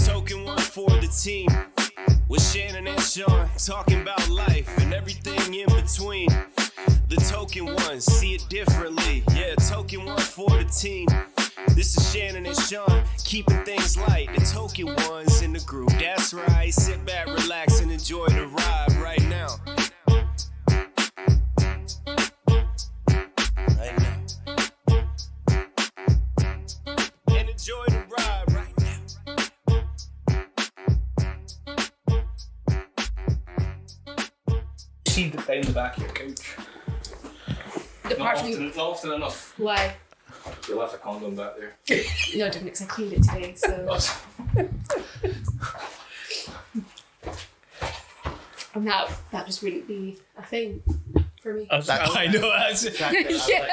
Token one for the team with Shannon and Sean talking about life and everything in between. The token ones see it differently. Yeah, token one for the team. This is Shannon and Sean keeping things light. The token ones in the group. That's right. Sit back, relax, and enjoy the ride right now. Right now. And enjoy the ride right now. See the down the back of your couch. Not often enough. Why? You left a condom back there. No, I didn't, because I cleaned it today, so... And that just wouldn't be a thing for me. I know, that's exactly what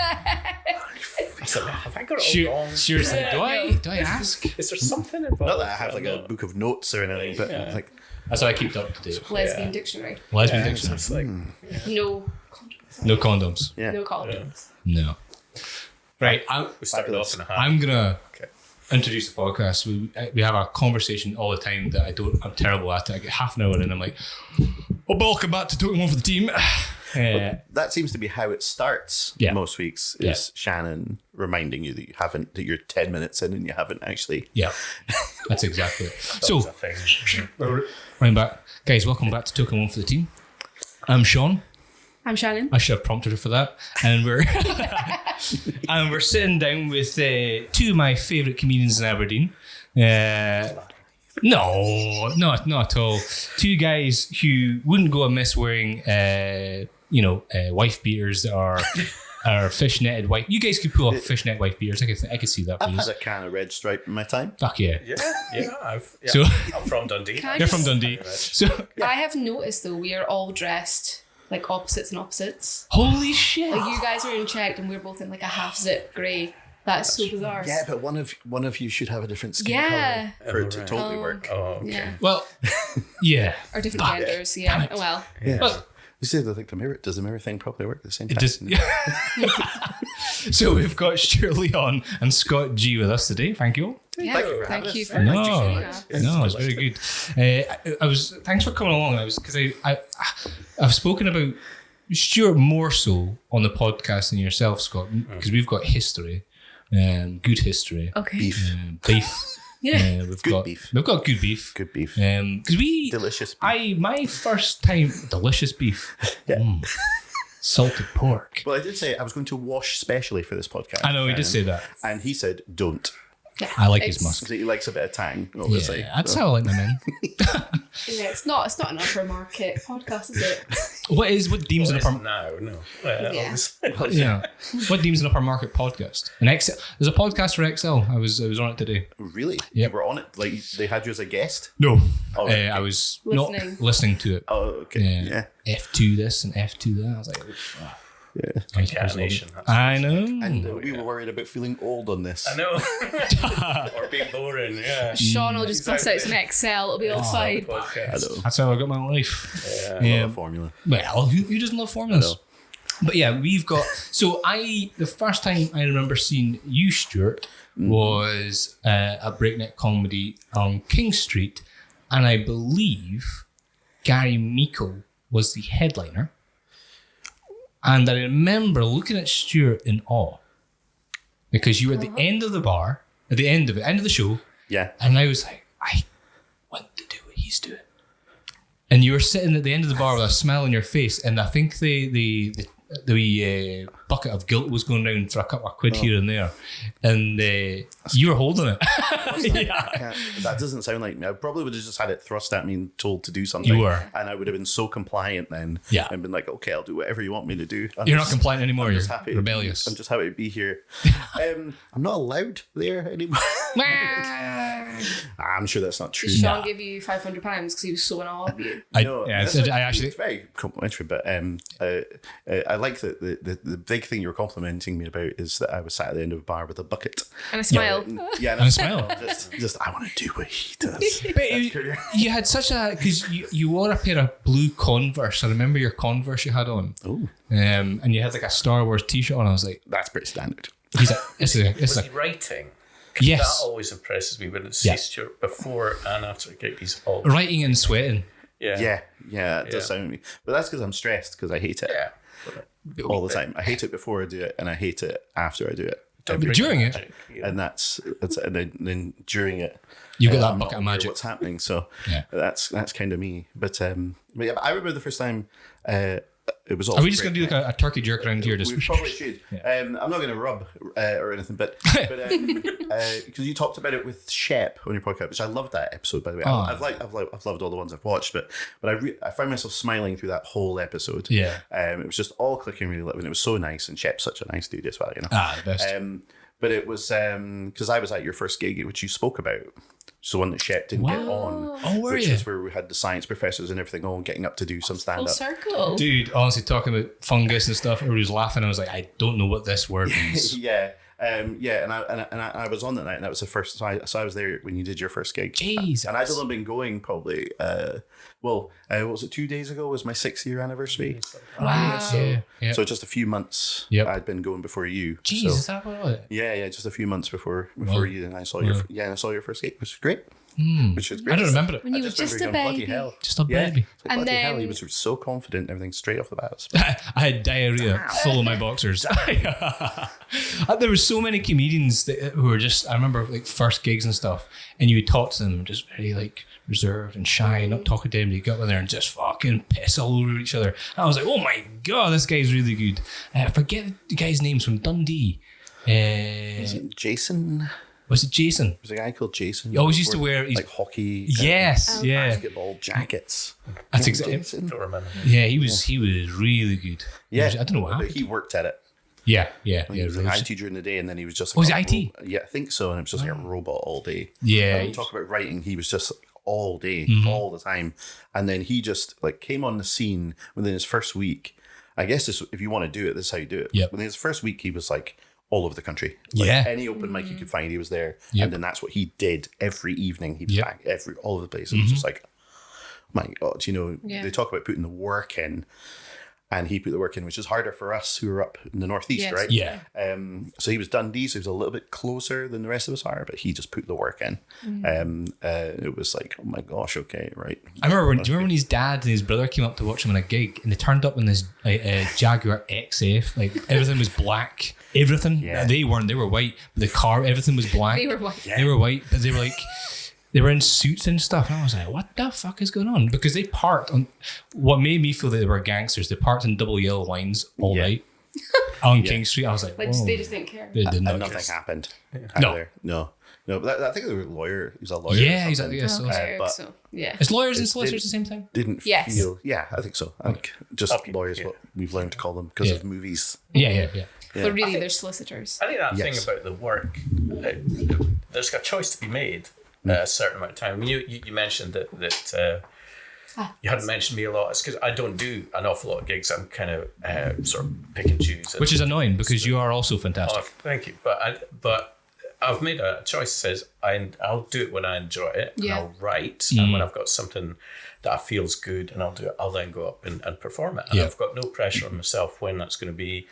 Have I got it all wrong? Seriously, do I ask? Is there something involved? Not that I have like a book of notes or anything, but like that's how I keep up to date. Lesbian dictionary. Lesbian dictionary. It's like, No condoms. No condoms. yeah. No condoms. No. Right. we started off in a hat. I'm gonna introduce the podcast. We have a conversation all the time that I'm terrible at it. I get half an hour in and I'm like, well, welcome back to Token One for the team. That seems to be how it starts most weeks. Is Shannon reminding you that you're 10 minutes in and you haven't actually. Yeah, that's exactly it. So, thing. right back, guys. Welcome back to Token One for the team. I'm Sean. I'm Shannon. I should have prompted her for that. And we're sitting down with two of my favourite comedians in Aberdeen. No, not at all. Two guys who wouldn't go amiss wearing, wife beaters that are fishnetted wife. You guys could pull off fishnet wife beaters. I could see that. I've Please. had a can of Red Stripe in my time. Fuck yeah. So I'm from Dundee. Can I You're just- from Dundee. So I have noticed, though, we are all dressed like opposites and opposites. holy shit. Like, you guys are in checked and we're both in like a half-zip grey. That's so bizarre. Yeah, but one of you should have a different skin Yeah. color for it to totally work. Oh, okay. Yeah. Well, yeah. Or different genders, yeah. Oh, well. Yeah. Well, You said I think does the mirror thing probably work at the same time? it does. So we've got Stuart Leon and Scott G with us today. Thank you. Yeah, you for having thank you us. for No, introducing us. no, it's very good. Thanks for coming along. I've spoken about Stuart more so on the podcast than yourself, Scott, because we've got history, good history, Okay. Beef. beef. Yeah. We've Good got beef. We've got good beef. Good beef. Because Delicious beef. my first time, delicious beef. Salted pork. Well, I did say I was going to wash specially for this podcast. I know he did say that. And he said, don't. Yeah. I like his It's- musk. Because he likes a bit of tang, obviously. Yeah, that's how I like my men. Yeah, it's not an upper market podcast, is it? What deems an upper? No. Yeah. Yeah. What deems an upper market podcast? An XL. There's a podcast for XL. I was on it today. Really? Yep. You were on it? Like, they had you as a guest? No. Oh, okay. I was Listening. not listening to it. Oh, okay. Yeah. F2 this and F2 that. I was like, Yeah. Catenation. I know. And we were worried about feeling old on this. I know. Or being boring, yeah. Sean will just bust out some Excel, it'll be all fine. I Podcast. know. That's how I got my life. I love a formula. Well, who doesn't love formulas? But yeah, we've got. So the first time I remember seeing you, Stuart, was at Breakneck Comedy on King Street, and I believe Gary Meikle was the headliner. And I remember looking at Stuart in awe because you were at the end of the bar, at the end of the show, Yeah. and I was like, I want to do what he's doing. And you were sitting at the end of the bar with a smile on your face, and I think the bucket of guilt was going round for a couple of quid here and there, and you were holding it. Yeah. That doesn't sound like me. I probably would have just had it thrust at me and told to do something. You were. And I would have been so compliant then. Yeah. And been like, okay, I'll do whatever you want me to do. You're not compliant anymore. I'm You're just happy. rebellious. I'm just happy to be here. I'm not allowed there anymore. I'm sure that's not true. Did Sean give you £500 because he was so in awe of you? I It's actually. very complimentary, but I like that the big thing you're complimenting me about is that I was sat at the end of a bar with a bucket. And a smile. Yeah, And a smile. Just I want to do what he does. But you had such a because you wore a pair of blue Converse. I remember your Converse you had on. Oh, And you had like a Star Wars T-shirt on. I was like, that's pretty standard. He's like, it's Was a he writing? 'Cause yes. That always impresses me when it's see Stuart before and after a gig. He's all Writing and sweating. Yeah, it does sound me. But that's because I'm stressed because I hate it all the time. I hate it before I do it, and I hate it after I do it. During it, And that's and then during it, you've got that I'm bucket not of aware magic. what's happening. So Yeah. that's kind of me. But yeah, but I remember the first time. It was all. Are we just going to do like a turkey jerk around here? Just We probably should. I'm not going to rub or anything, but because you talked about it with Shep on your podcast, which I loved that episode, by the way. Oh. I've loved all the ones I've watched, but I found myself smiling through that whole episode. Yeah. It was just all clicking really, and it was so nice. And Shep's such a nice dude as well, you know. the best. But it was because I was at your first gig, which you spoke about. It's the one that Shep didn't get on. Oh, were which you? is where we had the science professors and everything all getting up to do some stand Full up. circle. Dude, honestly, talking about fungus and stuff, everybody was laughing. I was like, I don't know what this word means. Yeah. And I was on that night, and that was the first. So I was there when you did your first gig. Jesus. And I'd only been going probably. What was it? 2 days ago was my 6-year anniversary. Wow. Yeah. So just a few months. Yep. I'd been going before you. Jeez, So, is that what it was? yeah, just a few months before Wow. you, and I saw your I saw your first gig, which was great. Which was great. I don't remember it. When you were just remember just a going, bloody baby. hell. Just a Yeah. baby. It's like, And bloody hell, he then- was so confident, everything straight off the bat. I had diarrhea full of my boxers. There were so many comedians who were just, I remember like first gigs and stuff, and you would talk to them just very like reserved and shy, not talking to them. You got in there and just fucking piss all over each other. And I was like, oh my God, this guy's really good. I forget the guy's names from Dundee. Was it Jason? Was it Jason? There's a guy called Jason. He always used to wear like hockey. Yes, yeah. Basketball jackets. That's exactly. Jason. don't remember. Yeah, he was really good. Yeah, I don't know what but happened. he worked at it. Yeah. He was really. like IT during the day, and then he was just. Was like he IT? Yeah, I think so. And it was just like a robot all day. Yeah. And we talk about writing. He was just like, all day, Mm-hmm. all the time, and then he just like came on the scene within his first week. I guess this, if you want to do it, this is how you do it. Yep. Within his first week, he was like all over the country. Like, Yeah. any open mic you could find, he was there. Yep. And then that's what he did every evening. He was Yep. back all over the place. It was just like, my God, Yeah. they talk about putting the work in. And he put the work in, which is harder for us who are up in the northeast, Yes. right? Yeah. So he was Dundee, so he was a little bit closer than the rest of us are, but he just put the work in. It was like, oh my gosh, okay, right. I remember do you remember when his dad and his brother came up to watch him on a gig, and they turned up in this Jaguar XF, like everything was black, everything. Yeah. They weren't; they were white. But the car, everything was black. They were white. They were white, but they were like. They were in suits and stuff, and I was like, "What the fuck is going on?" Because they parked on what made me feel that they were gangsters. They parked in double yellow lines all Yeah. night on King Street. I was like, Like "Whoa." they just didn't care. They did not And care. nothing happened. No. Either. No. But I think they were a lawyer. He was a lawyer. Yeah, or he's something. like, yeah, so Okay, but- so yeah. is lawyers and It solicitors did- the same thing? Didn't Yes. feel. Yeah, I think so. I think just lawyers, what we've learned to call them because Yeah. of movies. Yeah. But really, they're solicitors. I think that Yes. thing about the work, there's a choice to be made a certain amount of time. You mentioned that you hadn't mentioned me a lot. It's because I don't do an awful lot of gigs. I'm kind of sort of pick and choose. Which is annoying because you are also fantastic. Oh, thank you. But I've made a choice that says I'll do it when I enjoy it, and Yeah. I'll write, and when I've got something that feels good, and I'll do it. I'll then go up and perform it. And Yeah. I've got no pressure on myself when that's going to be.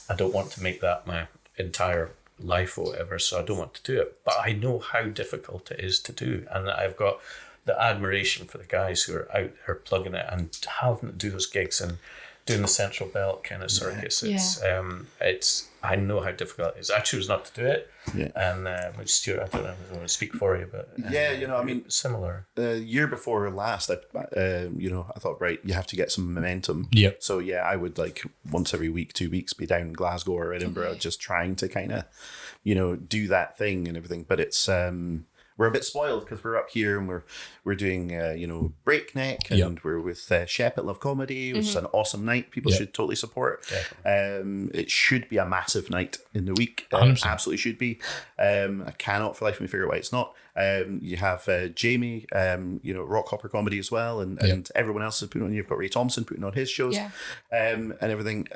I don't want to make that my entire life or whatever, so I don't want to do it. But I know how difficult it is to do, and I've got the admiration for the guys who are out there plugging it and having to do those gigs and doing the Central Belt kind of circus. It's I know how difficult it is. I choose not to do it. Yeah. And Stuart, I don't know if I want to speak for you, but Yeah, I mean, similar. the year before last, I thought, right, you have to get some momentum. Yep. So yeah, I would like once every week, 2 weeks, be down in Glasgow or Edinburgh, just trying to kind of, do that thing and everything. But it's we're a bit spoiled because we're up here and we're doing Breakneck and Yep. we're with Shep at Love Comedy, which is an awesome night. People Yep. should totally support. It should be a massive night in the week. 100%. Absolutely should be. I cannot for life of me figure out why it's not. You have Jamie, Rock Hopper Comedy as well, and everyone else is putting on. You've got Ray Thompson putting on his shows, Yeah. and everything.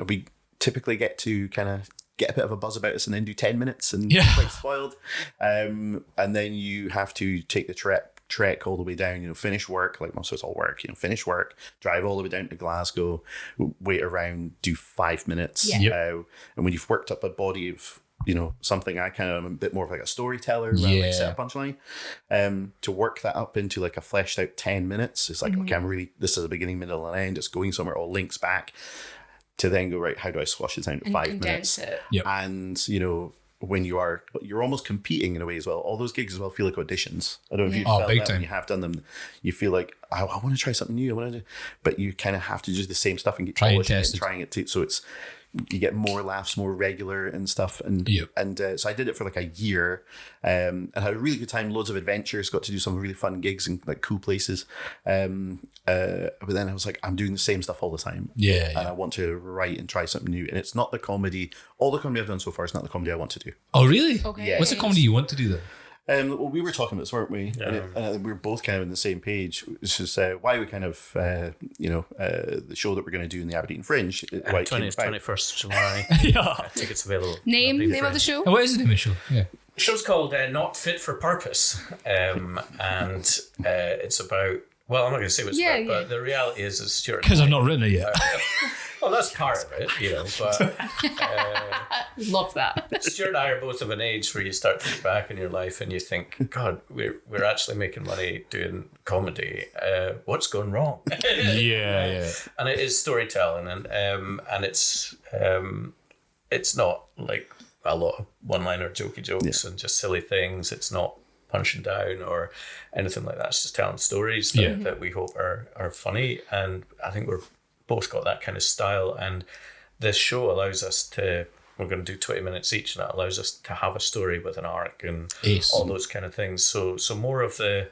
We typically get to kind of get a bit of a buzz about us and then do 10 minutes and Yeah. quite spoiled. And then you have to take the trip trek all the way down, finish work, like most of us all work, finish work, drive all the way down to Glasgow, wait around, do 5 minutes. Yeah. And when you've worked up a body of, something, I kind of am a bit more of like a storyteller rather than like set a punchline. To work that up into like a fleshed out 10 minutes, it's like, okay, this is a beginning, middle, and end. It's going somewhere, all links back to then go, right, how do I squash it down to 5 minutes? It. Yep. And, when you're almost competing in a way as well. All those gigs as well feel like auditions. I don't know if you've felt big that time. when you have done them. You feel like, I want to try something new. But you kind of have to do the same stuff and get Try and polishing test it, it. trying it too. So you get more laughs, more regular and stuff. And so I did it for like a year and had a really good time, loads of adventures, got to do some really fun gigs in like cool places. But then I was like, I'm doing the same stuff all the time. And I want to write and try something new. And it's not the comedy, all the comedy I've done so far is not the comedy I want to do. Oh, really? Okay. Yeah. What's the comedy you want to do then? Well, we were talking about this, weren't we? Yeah. And we were both kind of on the same page. It's just why we kind of, the show that we're going to do in the Aberdeen Fringe. Why it came 20th, about. 21st of July. Tickets available. Name Aberdeen of the Fringe. show? Oh, what is the name of the show? Yeah. The show's called Not Fit for Purpose. And it's about, well, I'm not going to say what it's about, but the reality is that Stuart... Because I've not written it yet. Well, that's part of it, but Love that. Stuart and I are both of an age where you start to look back in your life and you think, God, we're actually making money doing comedy. What's going wrong? Yeah. And it is storytelling, and it's not like a lot of one-liner jokey jokes and just silly things. It's not punching down or anything like that. It's just telling stories that we hope are funny, and I think we're both got that kind of style, and this show allows us to, we're going to do 20 minutes each, and that allows us to have a story with an arc and all those kind of things. So more of the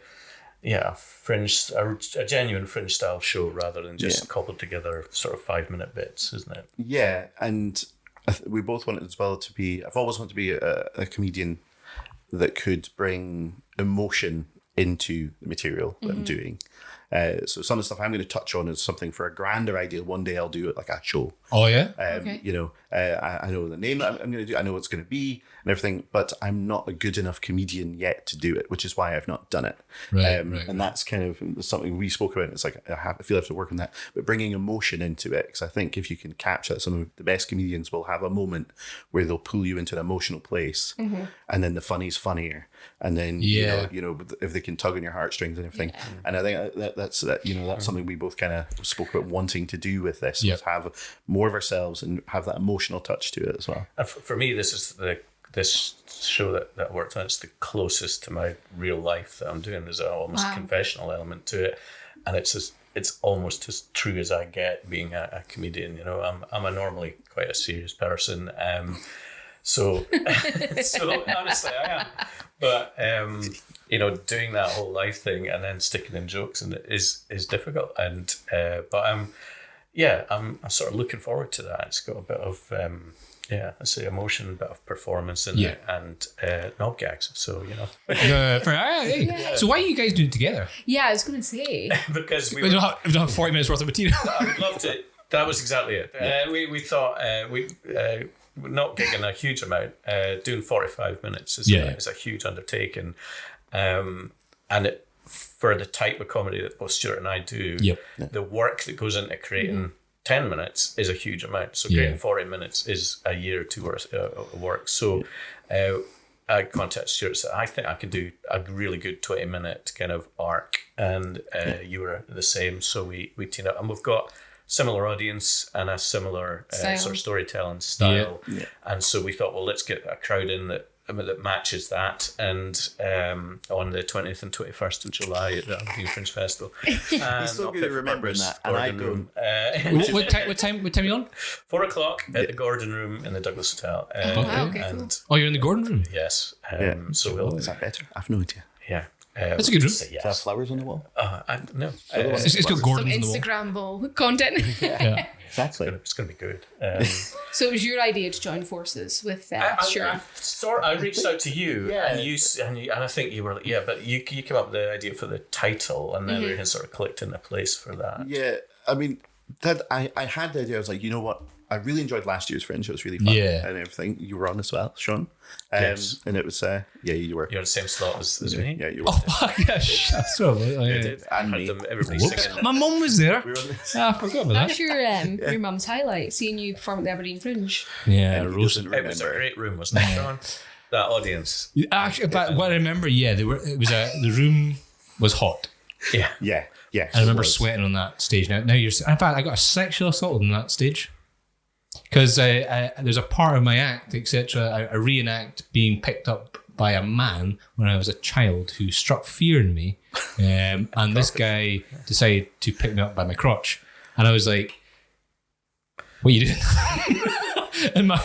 fringe, a genuine fringe style show rather than just cobbled together sort of 5-minute bits, isn't it? Yeah, and we both wanted as well to be, I've always wanted to be a comedian that could bring emotion into the material that I'm doing. So some of the stuff I'm going to touch on is something for a grander idea. One day I'll do it like a show. Oh, yeah? Okay. I know the name that I'm going to do. I know what it's going to be and everything, but I'm not a good enough comedian yet to do it, which is why I've not done it. Right. And that's kind of something we spoke about. It's like, I feel I have to work on that, but bringing emotion into it. Because I think if you can capture some of the best comedians will have a moment where they'll pull you into an emotional place, and then the funny's funnier. And then, if they can tug on your heartstrings and everything. Yeah. And I think that's something we both kind of spoke about wanting to do with this, is have more of ourselves and have that emotional touch to it as well. And for me, this is this show that I worked on. It's the closest to my real life that I'm doing. There's an almost confessional element to it, and it's almost as true as I get being a comedian. I'm a normally quite a serious person. So honestly, I am. But doing that whole life thing and then sticking in jokes and is difficult. And but I'm sort of looking forward to that. It's got a bit of I say emotion, a bit of performance in it, and knob gags. So So why are you guys doing it together? Yeah, I was going to say. Because we don't have 40 minutes worth of material. I would love to. That was exactly it. We thought we're not gigging a huge amount. Doing 45 minutes is a huge undertaking, and for the type of comedy that both Stuart and I do, the work that goes into creating 10 minutes is a huge amount. So creating 40 minutes is a year or two worth of work. So I contacted Stuart and said, I think I could do a really good 20-minute kind of arc, and you were the same. So we teamed up, and we've got similar audience and a similar sort of storytelling style. And so we thought, well, let's get a crowd in that matches that, and on the 20th and 21st of July at the Aberdeen Fringe Festival. He's so good at remembering that. And I go, what time are you on? 4:00 at the Gordon Room in the Douglas Hotel. Cool. Oh, you're in the Gordon Room? Yes. So is that better? I've no idea. Yeah. That's a good room. Does that have flowers on the wall? No. It's got Some Gordons on the wall. Instagrammable content. Yeah. Exactly. It's going to be good. So it was your idea to join forces with Stuart? I reached out to you, and I think you were like, but you came up with the idea for the title, and then we had sort of clicked into place for that. Yeah, I mean, I had the idea. I was like, you know what? I really enjoyed last year's Fringe. It was really fun. Yeah. And everything. You were on as well, Sean. Yes. And it was, yeah, you were. You're in the same slot as me. Yeah, you were. Oh, fuck yeah. That's what And I me. heard them, everybody Whoops. singing. My mum was there. We were on I forgot about That's that. your mum's highlight, seeing you perform at the Aberdeen Fringe. Yeah, and he roast. doesn't It was a remember. great room, wasn't it, Sean? That audience. Actually, but what I remember, the room was hot. Yeah. Yeah, yeah. I remember it was. sweating on that stage. Now you're. In fact, I got a sexual assault on that stage because there's a part of my act, etc. I reenact being picked up by a man when I was a child who struck fear in me, and this guy decided to pick me up by my crotch, and I was like, "What are you doing?" And my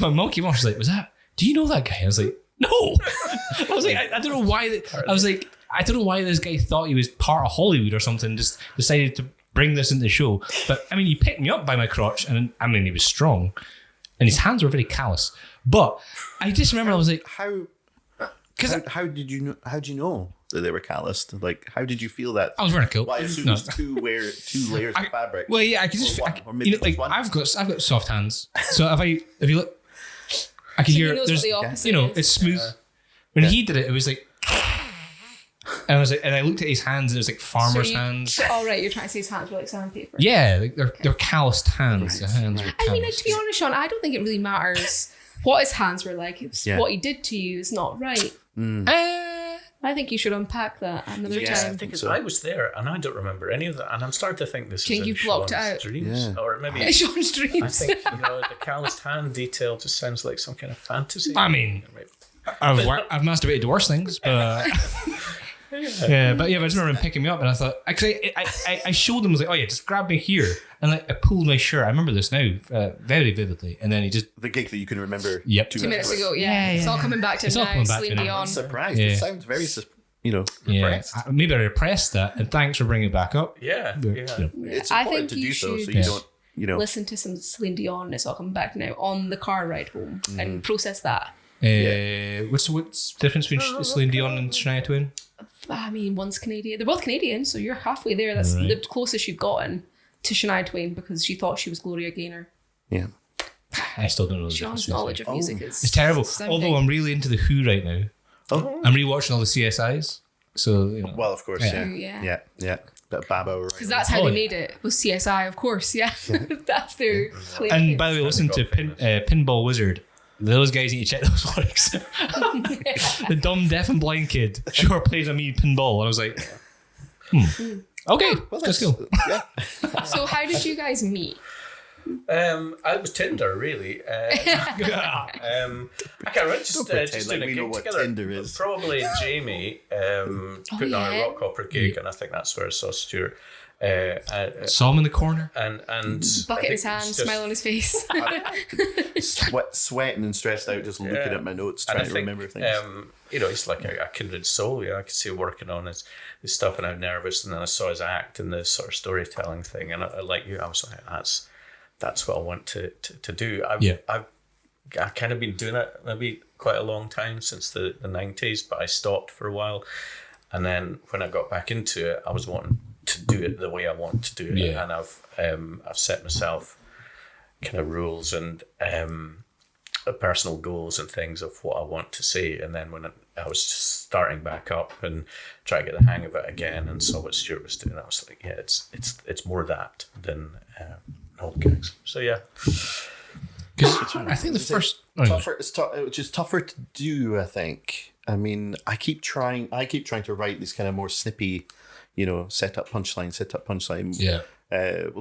mom came off. She's like, "Was that? Do you know that guy?" I was like, "No." I was like, I don't know why. I was like, I don't know why this guy thought he was part of Hollywood or something. Just decided to bring this into the show. But I mean, he picked me up by my crotch, and I mean, he was strong, and his hands were very callous. But I just remember I was like, How did you know? How did you know that they were calloused? Like, how did you feel that? I was wearing a kilt. Well, I assume No. it was two layers of fabric. Well, yeah, I could just, Or one, or maybe you know, like just one. I've got soft hands, so if you look, I can So hear he knows there's, what the opposite you know, is. it's smooth. When he did it was like, and I was like, and I looked at his hands, and it was like farmer's hands. Oh, right, you're trying to say his hands were like sandpaper. Yeah, like they're calloused hands. The hands were I mean, calloused. to be honest, Sean, I don't think it really matters what his hands were like. It's Yeah. what he did to you is not right. I think you should unpack that another Yeah, time. The thing is, So- I was there and I don't remember any of that. And I'm starting to think this Think is in you've blocked it Sean's out. dreams. Yeah. Or maybe Sean's I dreams. think, the calloused hand detail just sounds like some kind of fantasy. I mean, I've masturbated to worse things, but yeah, but I just remember him picking me up, and I thought, actually, I showed him, I was like, oh yeah, just grab me here, and like I pulled my shirt. I remember this now very vividly, and then he just The gig that you can remember. Yep. 2 minutes ago, yeah. Yeah, It's all yeah. coming back to It's him all now. coming back to Celine him. Dion. I'm surprised. Yeah. It sounds very, yeah. repressed. Maybe I repressed that, and thanks for bringing it back up. Yeah. It's I important think to do you so, so should you don't, listen to some Celine Dion. It's all coming back now on the car ride home and process that. What's the difference between Celine Dion and Shania Twain? I mean, one's Canadian. They're both Canadian, so you're halfway there. That's Right. the closest you've gotten to Shania Twain because she thought she was Gloria Gaynor. Yeah. I still don't know the Sean's difference. knowledge of music is It's terrible. astounding. Although I'm really into the Who right now. Oh, I'm rewatching all the CSIs. So, you know. well, of course, Yeah. yeah. Yeah. That Babo. Right. Because that's how Oh, they yeah. made it, was CSI, of course, yeah. That's their claim. And by the way, listen to Pinball Wizard. Those guys need to check those lyrics. The dumb, deaf, and blind kid sure plays a me pinball. And I was like, okay, let's go. Yeah. So how did you guys meet? I was Tinder, really. I can't remember, just pretend like doing a we know gig what together. Tinder is. Probably Jamie putting on a yeah. rock opera gig, and I think that's where I saw Stuart. Saw him in the corner. And I Bucket in his think hand, it's just- smile on his face. Sweating and stressed out, just looking at my notes, And trying I to think, remember things. he's like a kindred soul. I could see him working on his stuff, and I was nervous. And then I saw his act and the sort of storytelling thing, and I like you, I was like, that's what I want to do. I've kind of been doing it maybe quite a long time, since the 90s, but I stopped for a while, and then when I got back into it, I was wanting to do it the way I want to do it, Yeah. and I've set myself kind of rules and personal goals and things of what I want to say. And then when I was just starting back up and trying to get the hang of it again, and saw what Stuart was doing, I was like, yeah, it's more that than old gigs. So yeah, Because I think the first. Tougher. It's just tougher to do. I think. I mean, I keep trying to write these kind of more snippy, set up punchline. Yeah.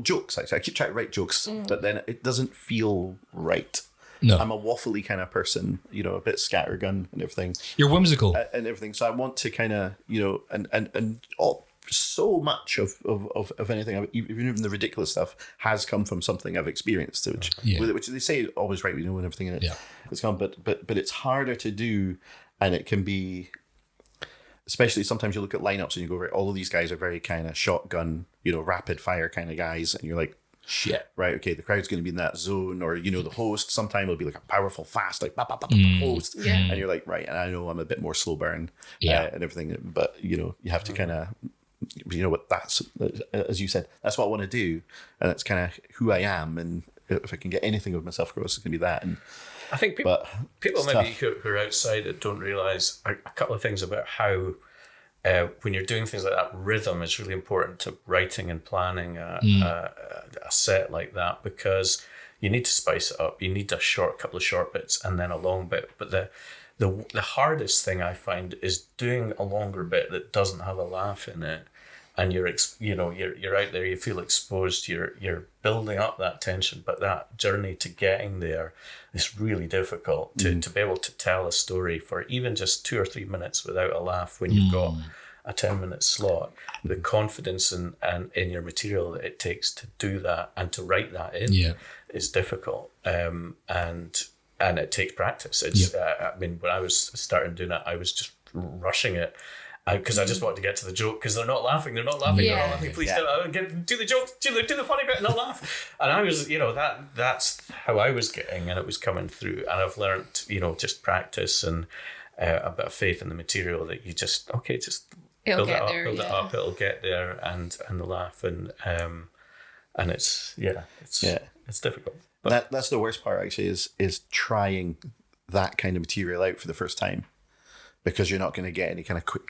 Jokes. Actually, I keep trying to write jokes, but then it doesn't feel right. No. I'm a waffly kind of person, a bit scattergun and everything. You're whimsical. And everything. So I want to kind of, and all, so much of anything, even the ridiculous stuff, has come from something I've experienced, which they say is always right, and everything in it. Yeah. It's come, but it's harder to do, and it can be, especially sometimes you look at lineups and you go, right, all of these guys are very kind of shotgun, rapid fire kind of guys, and you're like, Shit. right, okay, the crowd's going to be in that zone, or the host sometime will be like a powerful, fast, like host, Yeah. and you're like, right, and I know I'm a bit more slow burn, and everything, but you have to kind of, what that's, as you said, that's what I want to do, and that's kind of who I am, and if I can get anything of myself across, it's going to be that. And I think people it's maybe tough. who are outside it don't realise a couple of things about how when you're doing things like that, rhythm is really important to writing and planning a set like that, because you need to spice it up. You need a couple of short bits and then a long bit. But the hardest thing I find is doing a longer bit that doesn't have a laugh in it. And you're out there, you feel exposed, you're building up that tension, but that journey to getting there is really difficult to be able to tell a story for even just 2 or 3 minutes without a laugh when you've got a 10-minute slot. The confidence and in your material that it takes to do that and to write that in is difficult. And it takes practice. It's I mean, when I was starting doing it, I was just rushing it. Because I just wanted to get to the joke, because they're not laughing. They're not laughing. Please do the joke, do the funny bit and not laugh. And I was, that's how I was getting, and it was coming through. And I've learned, just practice and a bit of faith in the material that you just build it up, it'll get there, and the laugh and it's difficult. But that's the worst part actually is trying that kind of material out for the first time, because you're not going to get any kind of quick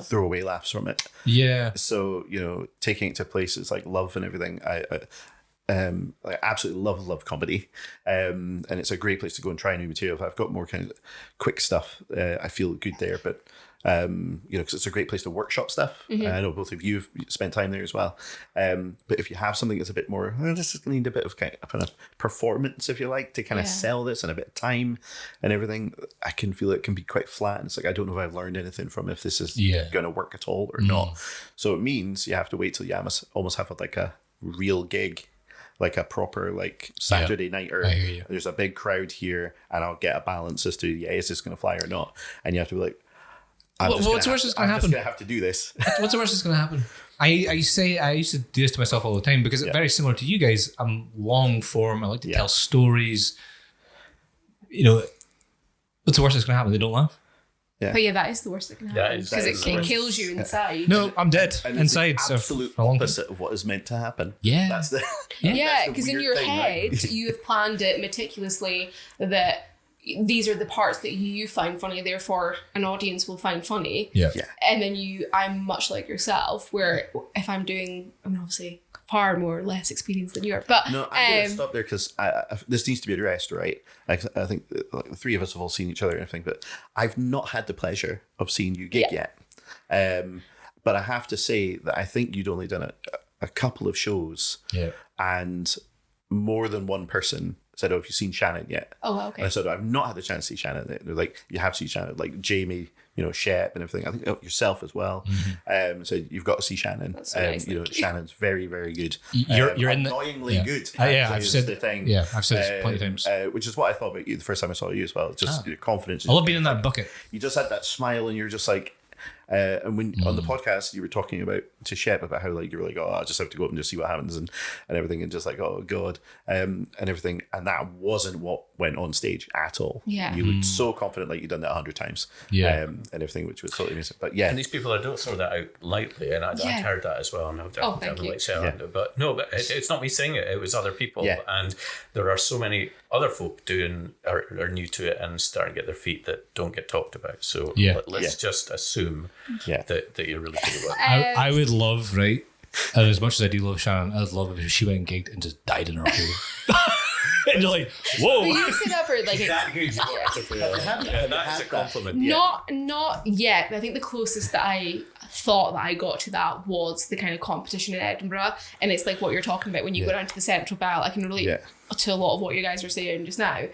throwaway laughs from it. Yeah. So, taking it to places like Love and everything, I absolutely love comedy. And it's a great place to go and try new material. If I've got more kind of quick stuff, I feel good there. But, because it's a great place to workshop stuff. I know both of you have spent time there as well. But if you have something that's a bit more, this is going to need a bit of kind of performance, if you like, to kind of sell this, and a bit of time and everything, I can feel it can be quite flat. And it's like, I don't know if I've learned anything from if this is going to work at all or not. So it means you have to wait till you almost have like a real gig, like a proper Saturday nighter. There's a big crowd here, and I'll get a balance as to, is this going to fly or not? And you have to be like, what's the worst that's going to happen? I'm just going to have to do this. What's the worst that's going to happen? I used to do this to myself all the time, because it's very similar to you guys. I'm long form. I like to tell stories. What's the worst that's going to happen? They don't laugh. Yeah. But that is the worst that can happen, because it kills you inside. No, I'm dead inside. It's the absolute opposite of what is meant to happen. Yeah. That's the because in your head you have planned it meticulously that these are the parts that you find funny, therefore an audience will find funny. Yeah. And then I'm much like yourself, where if I'm doing, obviously far more less experience than you are, but no, I'm going to stop there, because this needs to be addressed, right? I think the three of us have all seen each other and everything, but I've not had the pleasure of seeing you gig yet. But I have to say that I think you'd only done a couple of shows, and more than one person said, have you seen Shannon yet? Oh, okay. And I said, I've not had the chance to see Shannon. They're like, you have to see Shannon, like Jamie, Shep and everything. I think yourself as well. So you've got to see Shannon. That's so nice, Shannon's very, very good. You're in annoyingly good. I've said the thing. Yeah, I've said this plenty of times. Which is what I thought about you the first time I saw you as well. Just your confidence. I love being in that bucket. You just had that smile, and you're just like, and when on the podcast you were talking about to Shep about how you were like, I just have to go up and just see what happens and everything, and just like, oh god, and everything, and that wasn't what went on stage at all. You looked so confident, like you'd done that 100 times. And everything, which was totally amazing. But and these people, I don't throw that out lightly, and I'd heard that as well. And thank you. But no, but it's not me saying it. It was other people, and there are so many other folk doing are new to it and starting to get their feet that don't get talked about. So let's just assume that you're really good about it. I would love, right? And as much as I do love Shannon, I'd love if she went and gigged and just died in her pool. And you're like, whoa. But you say that for that good. That's a compliment. Not yet. I think the closest that I thought that I got to that was the kind of competition in Edinburgh, and it's like what you're talking about when you go down to the Central Bell. I can relate to a lot of what you guys are saying just now.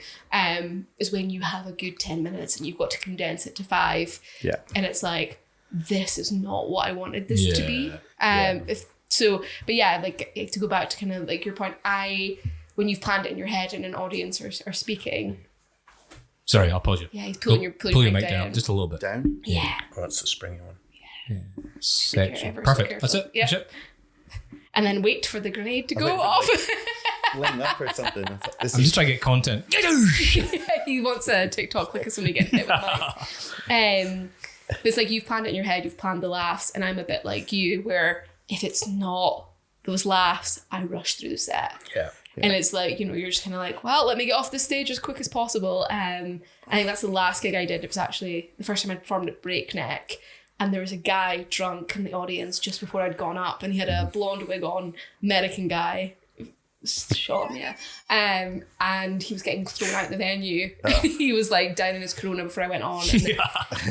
Is when you have a good 10 minutes and you've got to condense it to 5. And it's like, this is not what I wanted this to be. But to go back to kind of like your point, when you've planned it in your head and an audience are speaking. Sorry, I'll pause you. Yeah, he's pulling your mic down just a little bit. Down? Yeah. Oh, that's the springy one. Section. So Perfect. That's it. Yeah. And then wait for the grenade to go off. Line up or something. I'm just trying to get content. He wants a TikTok click as soon as he gets hit with mine. It's like you've planned it in your head, you've planned the laughs, and I'm a bit like you, where if it's not those laughs, I rush through the set. And it's like, you're just kind of like, well, let me get off the stage as quick as possible. I think that's the last gig I did. It was actually the first time I performed at Breakneck. And there was a guy drunk in the audience just before I'd gone up, and he had a blonde wig on, American guy. Sean, yeah. And he was getting thrown out of the venue. He was like down in his corona before I went on. And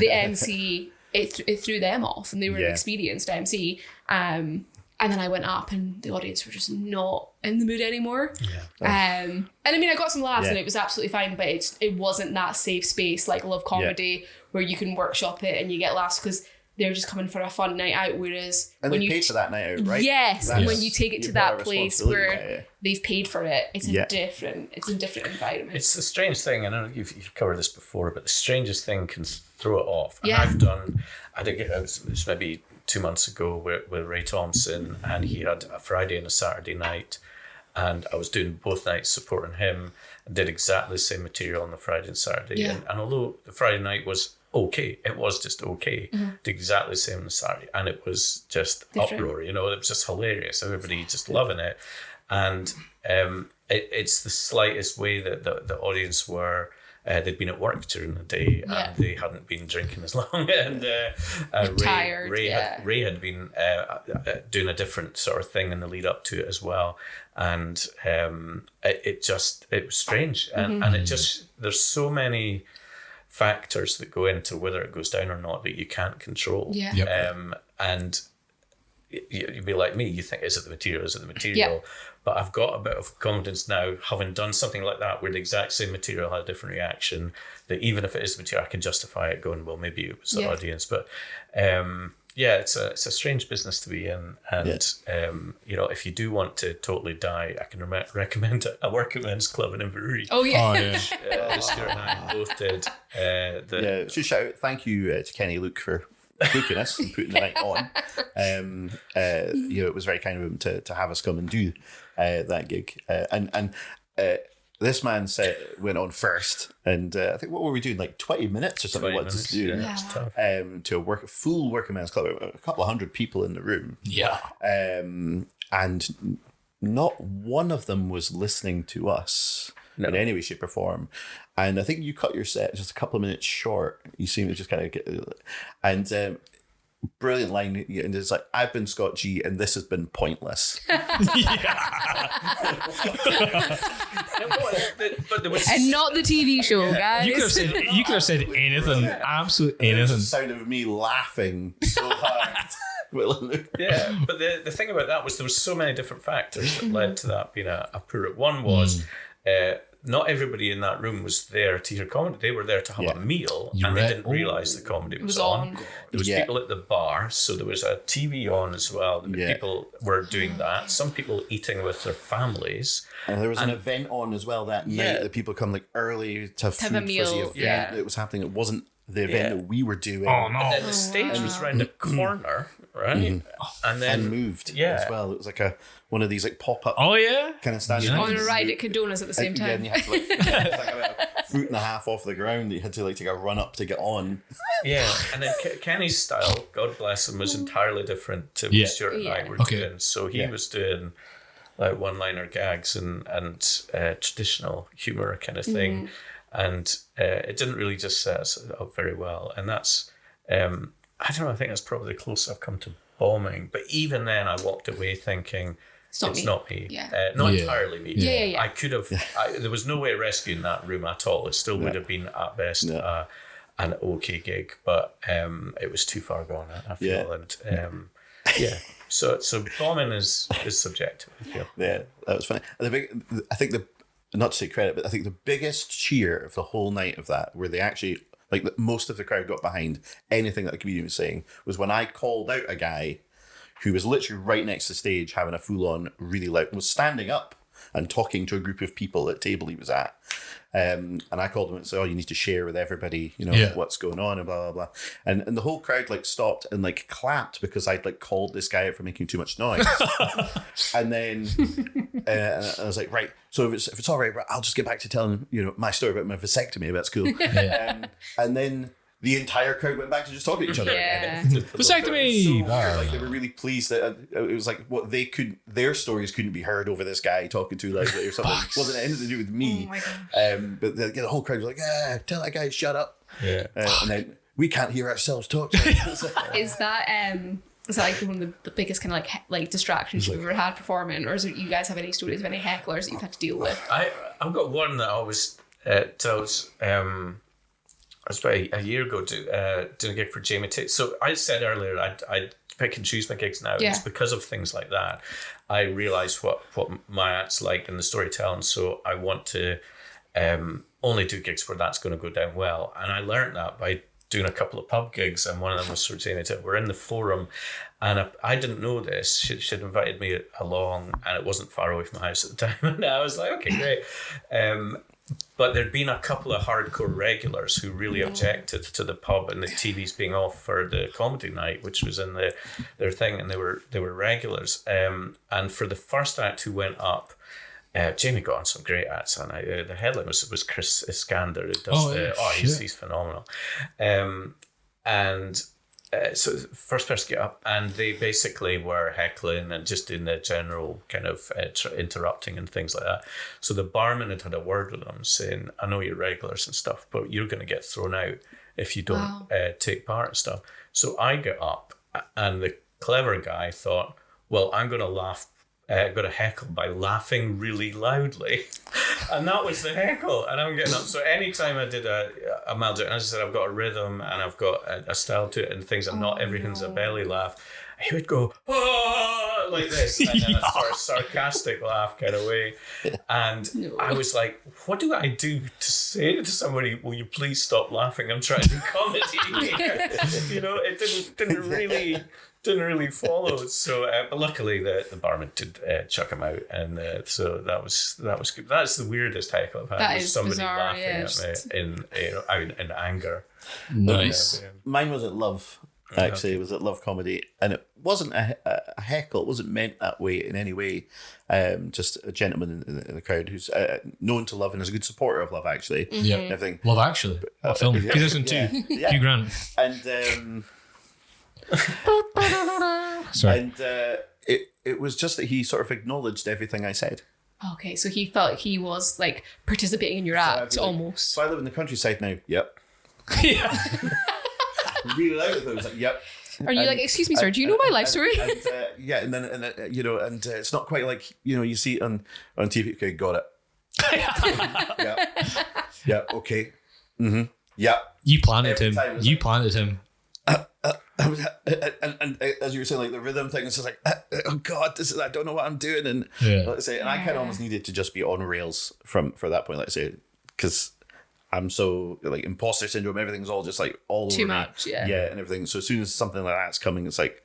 the MC, it threw them off, and they were an experienced MC. And then I went up, and the audience were just not in the mood anymore. And I mean, I got some laughs, and it was absolutely fine, but it wasn't that safe space like Love Comedy where you can workshop it and you get laughs, because they're just coming for a fun night out, whereas and they paid for that night out, right? Yes, and when you take it to that place where yeah. they've paid for it, it's a different environment. It's a strange thing. I know you've covered this before, but the strangest thing can throw it off. And I did get, it was maybe 2 months ago with Ray Thompson, and he had a Friday and a Saturday night, and I was doing both nights supporting him, and did exactly the same material on the Friday and Saturday. And although the Friday night was okay, it was just okay, did exactly the same on the Saturday, and it was just uproar, it was just hilarious, everybody just loving it. And it's the slightest way that the audience were, they'd been at work during the day, and they hadn't been drinking as long, and tired. Ray had been doing a different sort of thing in the lead up to it as well, and it was strange, and it just, there's so many factors that go into whether it goes down or not that you can't control. And you'd be like me, you think, is it the material? But I've got a bit of confidence now, having done something like that where the exact same material had a different reaction, that even if it is the material, I can justify it going, well, maybe it was the audience. But it's a strange business to be in, and if you do want to totally die, I can recommend a work at men's club in Inverurie. Stuart and I both did. Just shout out, thank you to Kenny Luke for booking us and putting the night on. It was very kind of him to have us come and do that gig. And this man went on first, and I think, what were we doing, like 20 minutes or something? What to do to a full working men's club, a couple of hundred people in the room. And not one of them was listening to us in any way, shape, or form. And I think you cut your set just a couple of minutes short. You seem to just kind of get, and brilliant line, and it's like, I've been Scott G, and this has been pointless. And not the TV show, guys. You could have said anything, absolutely anything. The sound of me laughing so hard. But the thing about that was there was so many different factors that led to that being a poor. One was not everybody in that room was there to hear comedy. They were there to have a meal, and they didn't realise the comedy was on. There was people at the bar, so there was a TV on as well. People were doing that. Some people eating with their families. And there was an event on as well that night that people come like early to have food for the event that was happening. It wasn't the event that we were doing. Oh no! And then the stage was around the corner, right? And then moved as well. It was like one of these like pop up. Kind of standing on a ride at Condonas at the same time. And you had to like a foot and a half off the ground. You had to like take a run up to get on. And then Kenny's style, God bless him, was entirely different to what Stuart and I were doing. So he was doing like one-liner gags and traditional humor kind of thing. And it didn't really just set us up very well. And that's, I don't know, I think that's probably the closest I've come to bombing. But even then, I walked away thinking, it's not me. Not entirely me. I could have, there was no way of rescuing that room at all. It still would have been, at best, an okay gig. But it was too far gone, I feel. And so bombing is subjective, I feel. Yeah, that was funny. Not to say credit, but I think the biggest cheer of the whole night of that, where they actually, like, most of the crowd got behind anything that the comedian was saying, was when I called out a guy who was literally right next to the stage having a full-on really loud, was standing up and talking to a group of people at the table he was at. And I called him and said, you need to share with everybody, what's going on and blah, blah, blah. And the whole crowd like stopped and like clapped because I'd like called this guy out for making too much noise. And then I was like, right, so if it's all right, I'll just get back to telling, my story about my vasectomy. That's cool. And then the entire crowd went back to just talking to each other. Yeah. Vasectomy! So weird. Like they were really pleased that it was like what they could, their stories couldn't be heard over this guy talking too loudly or something. It wasn't anything to do with me. Oh my God. But the whole crowd was like, tell that guy to shut up. Yeah. And then we can't hear ourselves talk. Is that like one of the biggest kind of like distractions you've ever had performing, or is it, you guys have any stories of any hecklers that you've had to deal with? I've got one that I always tells. I was about a year ago doing a gig for Jamie Tate. So I said earlier I pick and choose my gigs now. Yeah. It's because of things like that. I realise what my act's like in the storytelling. So I want to only do gigs where that's going to go down well. And I learned that by doing a couple of pub gigs, and one of them was for Jamie Tate. We're in the Forum, and I didn't know this. She'd invited me along, and it wasn't far away from my house at the time. And I was like, okay, great. But there'd been a couple of hardcore regulars who really objected to the pub and the TVs being off for the comedy night, which was in their thing, and they were regulars. And for the first act who went up, Jamie got on some great acts, and the headline was Chris Iskander, who does he's phenomenal. So the first person to get up, and they basically were heckling and just doing the general kind of interrupting and things like that. So the barman had a word with them saying, I know you're regulars and stuff, but you're going to get thrown out if you don't take part and stuff. So I get up, and the clever guy thought, well, I'm going to heckle by laughing really loudly. And that was the heckle. And I'm getting up. So anytime I did a mild joke, and as I said, I've got a rhythm and I've got a style to it and things, and not everything's a belly laugh. He would go, oh, like this, and then a sort of sarcastic laugh kind of way. And I was like, what do I do to say to somebody, will you please stop laughing? I'm trying to do comedy here. It didn't really follow. So, but luckily the barman did chuck him out, and so that was good. That's the weirdest heckle I've had. That was is somebody bizarre, laughing at me in anger. Nice. Mine was at Love. Actually, it was at Love Comedy, and it wasn't a heckle. It wasn't meant that way in any way. Just a gentleman in the crowd who's known to Love and is a good supporter of Love, actually. Yeah. Everything. Love Actually. What film? 2002. Yeah. Hugh Grant. And Sorry. and it was just that he sort of acknowledged everything I said. Okay, so he felt he was like participating in your act almost. So I live in the countryside now. Yep. Yeah. Really loud at it. I was like, yep. Are you like, excuse me, sir, do you know my life story? And then it's not quite like, you see it on TV. Okay, got it. Yeah. Okay. Mm-hmm. Yeah. You planted Every him. time it's You like- planted him. And as you were saying, like the rhythm thing, it's just like, oh God, I don't know what I'm doing. And let's say, and I kind of almost needed to just be on rails for that point, let's say, because I'm so like imposter syndrome, everything's all just like all Too over much, me. yeah. Yeah, and everything. So as soon as something like that's coming, it's like,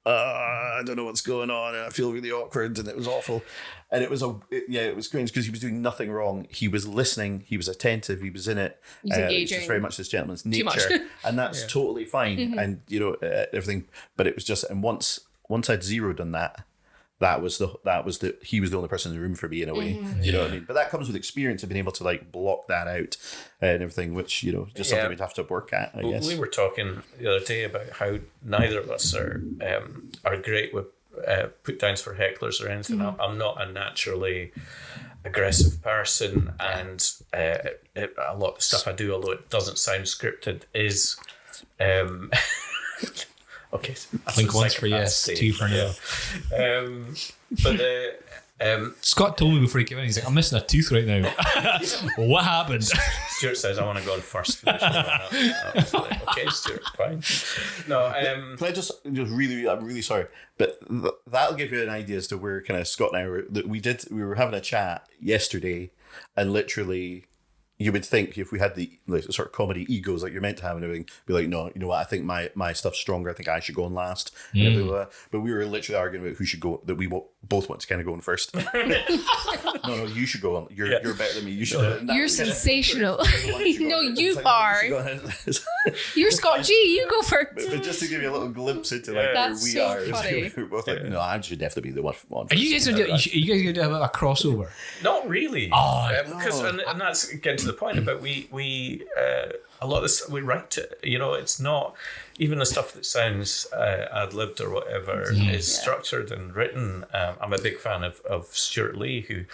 I don't know what's going on, and I feel really awkward, and it was awful. And it was it was strange because he was doing nothing wrong. He was listening, he was attentive, he was in it. He's engaging. It's just very much this gentleman's Too much. nature, and that's totally fine. And everything. But it was just, and once I'd zeroed on that. He was the only person in the room for me in a way. You know what I mean? But that comes with experience of being able to like block that out and everything, which, just something we'd have to work at, I guess. We were talking the other day about how neither of us are great with put downs for hecklers or anything. I'm not a naturally aggressive person, and a lot of the stuff I do, although it doesn't sound scripted, is okay. I think one's for yes, two for no. Scott told me before he came in, he's like, I'm missing a tooth right now. What happened? Stuart says, I want to go on first. Okay, Stuart, fine. No, Can I just really, I'm really sorry, but that'll give you an idea as to where kind of Scott and I we were having a chat yesterday, and literally, you would think if we had the sort of comedy egos like you're meant to have and everything, be like, no, you know what, I think my stuff's stronger. I think I should go on last. And everything like that. But we were literally arguing about who should go, that we both want to kind of go on first. No, you should go on. You're better than me. You should. You're sensational. No, you like, are. You're Scott G. You go first. But just to give you a little glimpse into like That's where we so are, funny. we're both like, no, I should definitely be the one Are you guys going to do a crossover? not really. Oh, because and that's getting to the point about we a lot of this we write it. It's not even the stuff that sounds ad-libbed or whatever is structured and written. I'm a big fan of Stuart Lee, who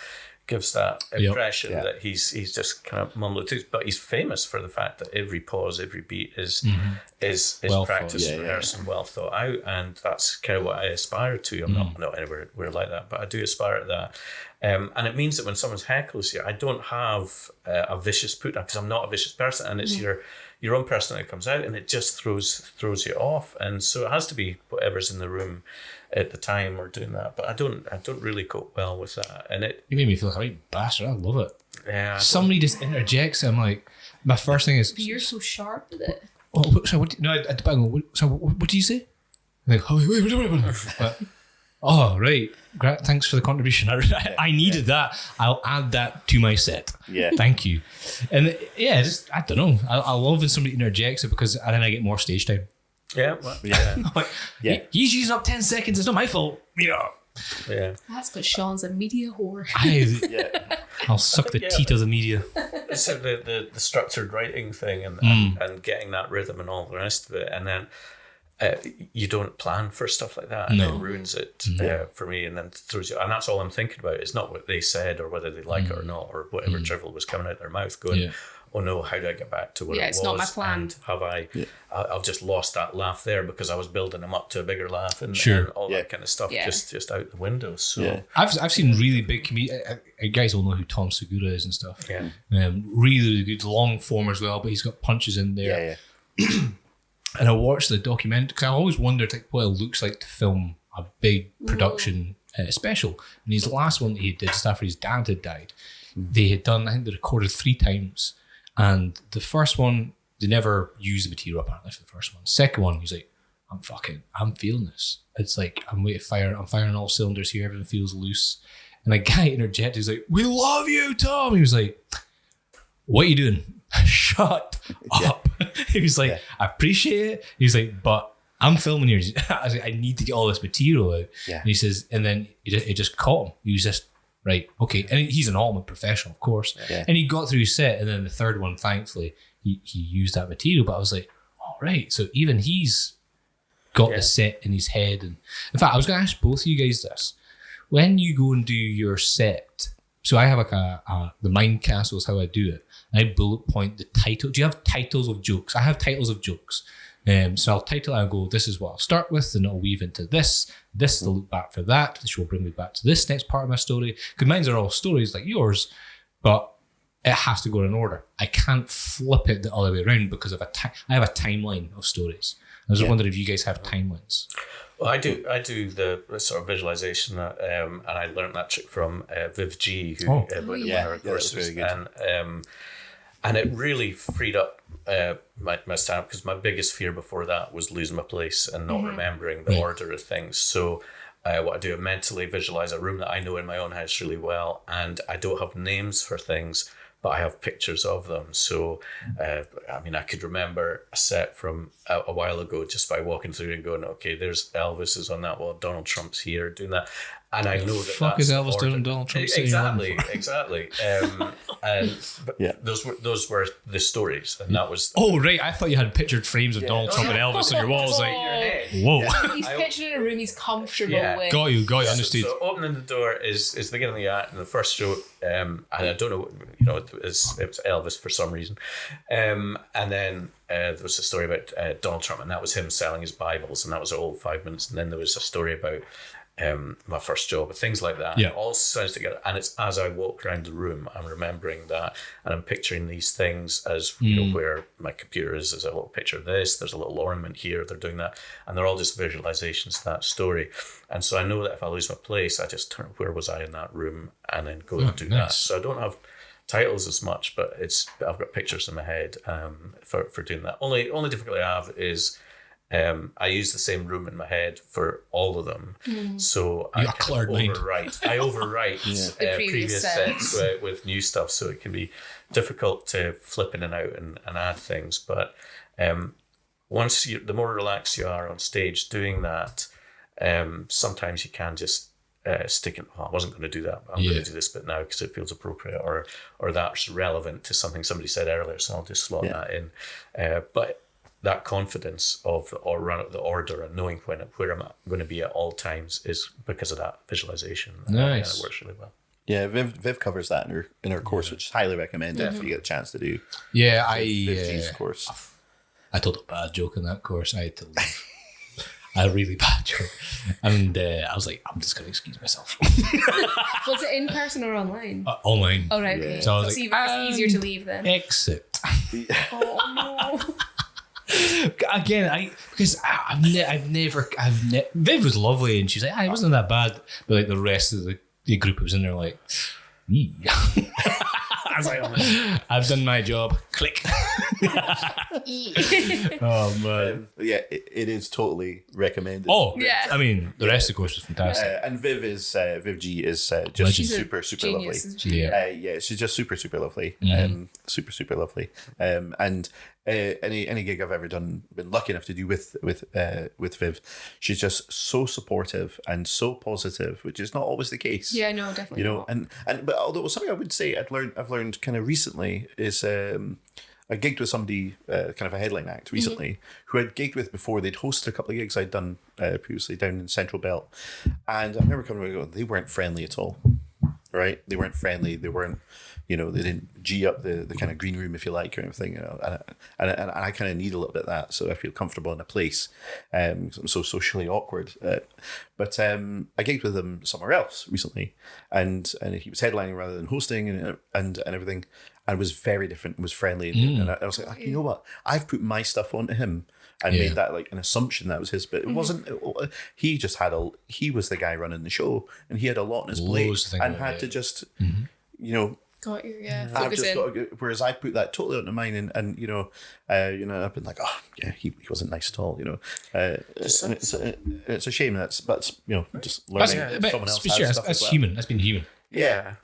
gives that impression that he's just kind of mumbling through, but he's famous for the fact that every pause, every beat is Well practiced, thought. rehearsed, and well thought out, and that's kind of what I aspire to. I'm not anywhere like that, but I do aspire to that. And it means that when someone's heckles you, I don't have a vicious put down, because I'm not a vicious person, and it's your own personality comes out, and it just throws you off. And so it has to be whatever's in the room at the time or doing that. But I don't really cope well with that. And You made me feel like a right bastard. I love it. Yeah. Somebody just interjects. I'm like, my first thing is, But you're so sharp with it. oh, sorry, what? No, I go. So what do you say? I'm like, oh, wait. But, oh, right. Great. Thanks for the contribution. I needed that. I'll add that to my set. Yeah. Thank you. And just I don't know. I love when somebody interjects it, because then I get more stage time. Yeah. Well, yeah. Like, he's using up 10 seconds. It's not my fault. Yeah. That's because Sean's a media whore. I'll suck the teat of the media. So the structured writing thing and getting that rhythm and all the rest of it, and then you don't plan for stuff like that, and it ruins it for me, and then throws you. And that's all I'm thinking about. It's not what they said or whether they like it or not, or whatever drivel was coming out their mouth going, oh no, how do I get back to what it was? It's not my plan. And have I've just lost that laugh there because I was building them up to a bigger laugh and all that kind of stuff just out the window. So I've seen really big guys all know who Tom Segura is and stuff. Yeah. Really good long form as well, but he's got punches in there. And I watched the documentary because I always wondered what it looks like to film a big production special. And his last one that he did just after his dad had died, they had done, I think they recorded 3 times. And the first one, they never used the material apparently for the first one. Second one, he's like, I'm feeling this. It's like, I'm firing all cylinders here, everything feels loose. And a guy interjected, he's like, we love you, Tom. He was like, what are you doing? Shut up. He was like, I appreciate it. He's like, but I'm filming here. I was like, I need to get all this material out. Yeah. And he says, and then it just caught him. He was just, right, okay. And he's an ultimate professional, of course. Yeah. And he got through his set, and then the third one, thankfully, he used that material. But I was like, all right. So even he's got the set in his head. And in fact, I was going to ask both of you guys this. When you go and do your set, so I have like the mind castle is how I do it. I bullet point the title. Do you have titles of jokes? I have titles of jokes. So I'll title and go, this is what I'll start with, and I'll weave into this. This is the look back for that. This will bring me back to this next part of my story. Because mine are all stories like yours, but it has to go in order. I can't flip it the other way around because I have a timeline of stories. I was just wondering if you guys have timelines. Well, I do the sort of visualization, and I learned that trick from Viv G, who went to one of our courses, very good. And it really freed up my stand-up, because my biggest fear before that was losing my place and not remembering the order of things. So what I do, I mentally visualize a room that I know in my own house really well, and I don't have names for things, but I have pictures of them. So, I could remember a set from a while ago just by walking through and going, okay, there's Elvis is on that wall, Donald Trump's here doing that. And I know that fuck is Elvis doing Donald Trump? Exactly. Those were the stories, and that was. Oh right, I thought you had pictured frames of Donald Trump and Elvis on your walls. Like, whoa. He's picturing a room he's comfortable with. Got you, understood. So opening the door is the beginning of the act, and the first show. And I don't know, it was Elvis for some reason, and then there was a story about Donald Trump, and that was him selling his Bibles, and that was all 5 minutes, and then there was a story about. My first job, things like that. It all sounds together, and it's as I walk around the room, I'm remembering that, and I'm picturing these things as where my computer is. There's a little picture of this. There's a little ornament here. They're doing that, and they're all just visualizations of that story. And so I know that if I lose my place, I just turn where was I in that room, and then go and do that. So I don't have titles as much, but I've got pictures in my head for doing that. Only difficulty I have is. I use the same room in my head for all of them, so I overwrite previous sets with new stuff, so it can be difficult to flip in and out and add things. But the more relaxed you are on stage doing that, sometimes you can just sticking, I wasn't going to do that, but I'm going to do this bit now because it feels appropriate, or that's relevant to something somebody said earlier, so I'll just slot that in. But that confidence of the order and knowing where I'm going to be at all times is because of that visualization. Nice. And it works really well. Yeah, Viv covers that in her course, which is highly recommended if you get a chance to do. Yeah, Viv G's course. I told a bad joke in that course. I had to leave. A really bad joke. And I was like, I'm just going to excuse myself. Was it in person or online? Online. Oh, right. Okay. So I was So like, it's easier to leave then. Exit. Oh, no. Again, Viv was lovely, and she's like, it wasn't that bad. But like the rest of the group was in there like, I was like, I've done my job. Click. Oh man. It is totally recommended. Oh yeah. I mean, the rest of the course was fantastic. And Viv G is just She's super lovely. Genius, isn't she? Yeah. She's just super lovely. Super lovely. And any gig I've ever been lucky enough to do with Viv, she's just so supportive and so positive, which is not always the case. Yeah, no, definitely. You know, and but although something I would say I've learned kind of recently is I gigged with somebody, kind of a headline act recently, who I'd gigged with before. They'd hosted a couple of gigs I'd done previously down in Central Belt, and I remember coming and going, they weren't friendly at all. Right? They weren't friendly. They weren't, they didn't G up the kind of green room, if you like, or anything. And I kind of need a little bit of that, so I feel comfortable in a place. I'm so socially awkward. But I gigged with him somewhere else recently, and he was headlining rather than hosting, and everything, and was very different. Was friendly, and I was like, you know what? I've put my stuff onto him. And made that like an assumption that was his, but it wasn't. He just he was the guy running the show, and he had a lot on his plate, and had to just, Got you, I've focus just in. got to, whereas I put that totally onto mine, and I've been like, oh yeah, he wasn't nice at all, it's a shame that's just learning that someone else has stuff that's as well. human. That's been human. Yeah,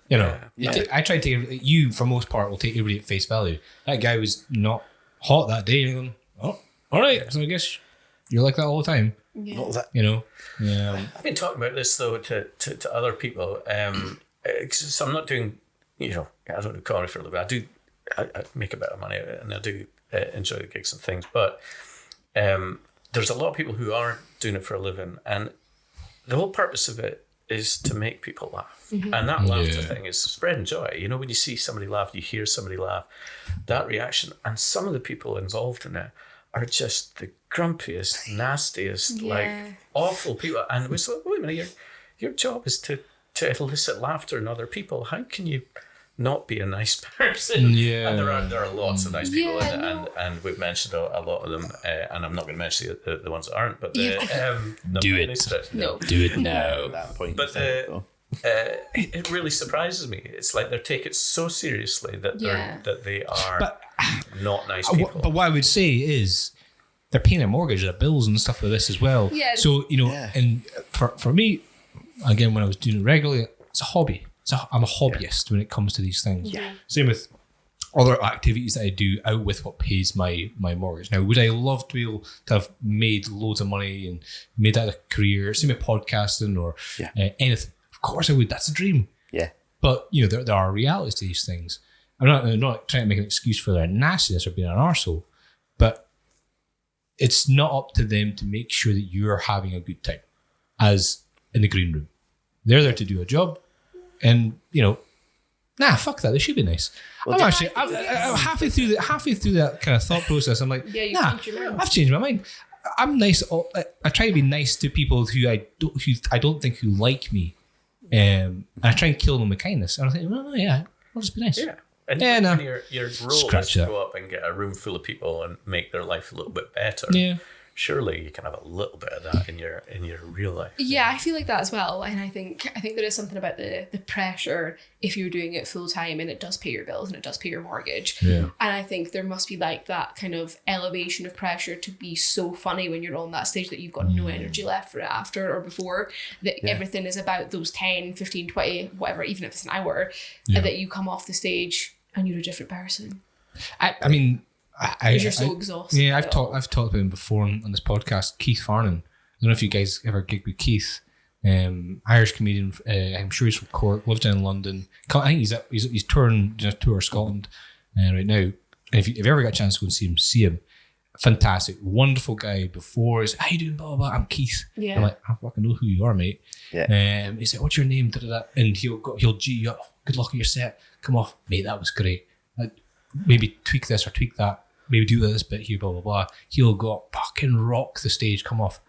I tried to. You, for most part, will take everybody at face value. That guy was not hot that day. And you're going, oh, all right. So I guess you're like that all the time. Not that. Yeah. I've been talking about this though to other people. So I'm not doing, I don't do comedy for a living. I make a bit of money out of it, and I do enjoy the gigs and things. But there's a lot of people who aren't doing it for a living, and the whole purpose of it is to make people laugh. And that laughter thing is spreading joy. When you see somebody laugh, you hear somebody laugh, that reaction. And some of the people involved in it are just the grumpiest, nastiest, like awful people. And we're like, wait a minute, your job is to elicit laughter in other people. How can you not be a nice person? Yeah. And there are lots of nice people in it, no. and we've mentioned a lot of them, and I'm not going to mention the ones that aren't, but Do it. No. Do it now. At that point, But it really surprises me. It's like they take it so seriously that they are not nice people. But what I would say is they're paying their mortgage, their bills and stuff like this as well. Yeah. So, and for me, again, when I was doing it regularly, it's a hobby. I'm a hobbyist when it comes to these things. Yeah. Same with other activities that I do out with what pays my mortgage. Now, would I love to be able to have made loads of money and made that a career? Same with podcasting or anything. Of course I would. That's a dream. Yeah. But, there are realities to these things. I'm not trying to make an excuse for their nastiness or being an arsehole, but it's not up to them to make sure that you're having a good time as in the green room. They're there to do a job, and fuck that. They should be nice. I'm halfway through that kind of thought process. I'm like, changed your mind. I've changed my mind. I'm nice. I try to be nice to people who I don't think who like me, and I try and kill them with kindness. And I think, I'll just be nice. Yeah. And when your role is to go up and get a room full of people and make their life a little bit better. Yeah. Surely you can have a little bit of that in your real life. Yeah, I feel like that as well. And I think there is something about the pressure if you're doing it full time and it does pay your bills and it does pay your mortgage. Yeah. And I think there must be like that kind of elevation of pressure to be so funny when you're on that stage that you've got no energy left for it after or before, that everything is about those 10, 15, 20, whatever, even if it's an hour, and that you come off the stage and you're a different person. I mean, because you're so exhausted. Yeah, I've talked about him before on this podcast. Keith Farnan. I don't know if you guys ever gigged with Keith, Irish comedian. I'm sure he's from Cork. Lives down in London. I think he's touring tour Scotland right now. And if you ever got a chance to go and see him. Fantastic, wonderful guy. Before he's, how you doing? Blah blah blah. I'm Keith. Yeah. I'm like, I fucking know who you are, mate. Yeah. He's like, what's your name? Da, da, da. And he'll G you up. Good luck on your set. Come off, mate. That was great. Maybe tweak this or tweak that. Maybe do this bit here. Blah blah blah. He'll go up, fucking rock the stage. Come off.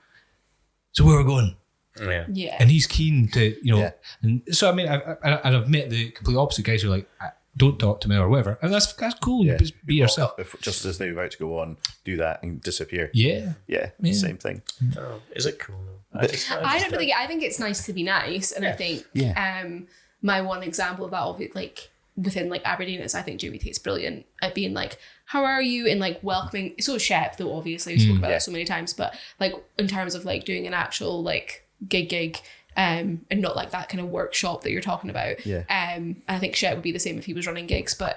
So where we're going? Yeah. And he's keen to, Yeah. And so I mean, I've met the complete opposite guys who are like, don't talk to me or whatever, and that's cool. Yeah. Just be yourself. Just as they're about to go on, do that and disappear. Yeah. Same thing. Oh, is it cool though? I don't think. I think it's nice to be nice, and I think my one example of that, of it, like within like Aberdeen, is I think Jamie Tate's brilliant at being like, "How are you?" and like welcoming. So is Shep, though obviously we spoke about that so many times, but like in terms of like doing an actual like gig. And not like that kind of workshop that you're talking about. Yeah. And I think Shep would be the same if he was running gigs, but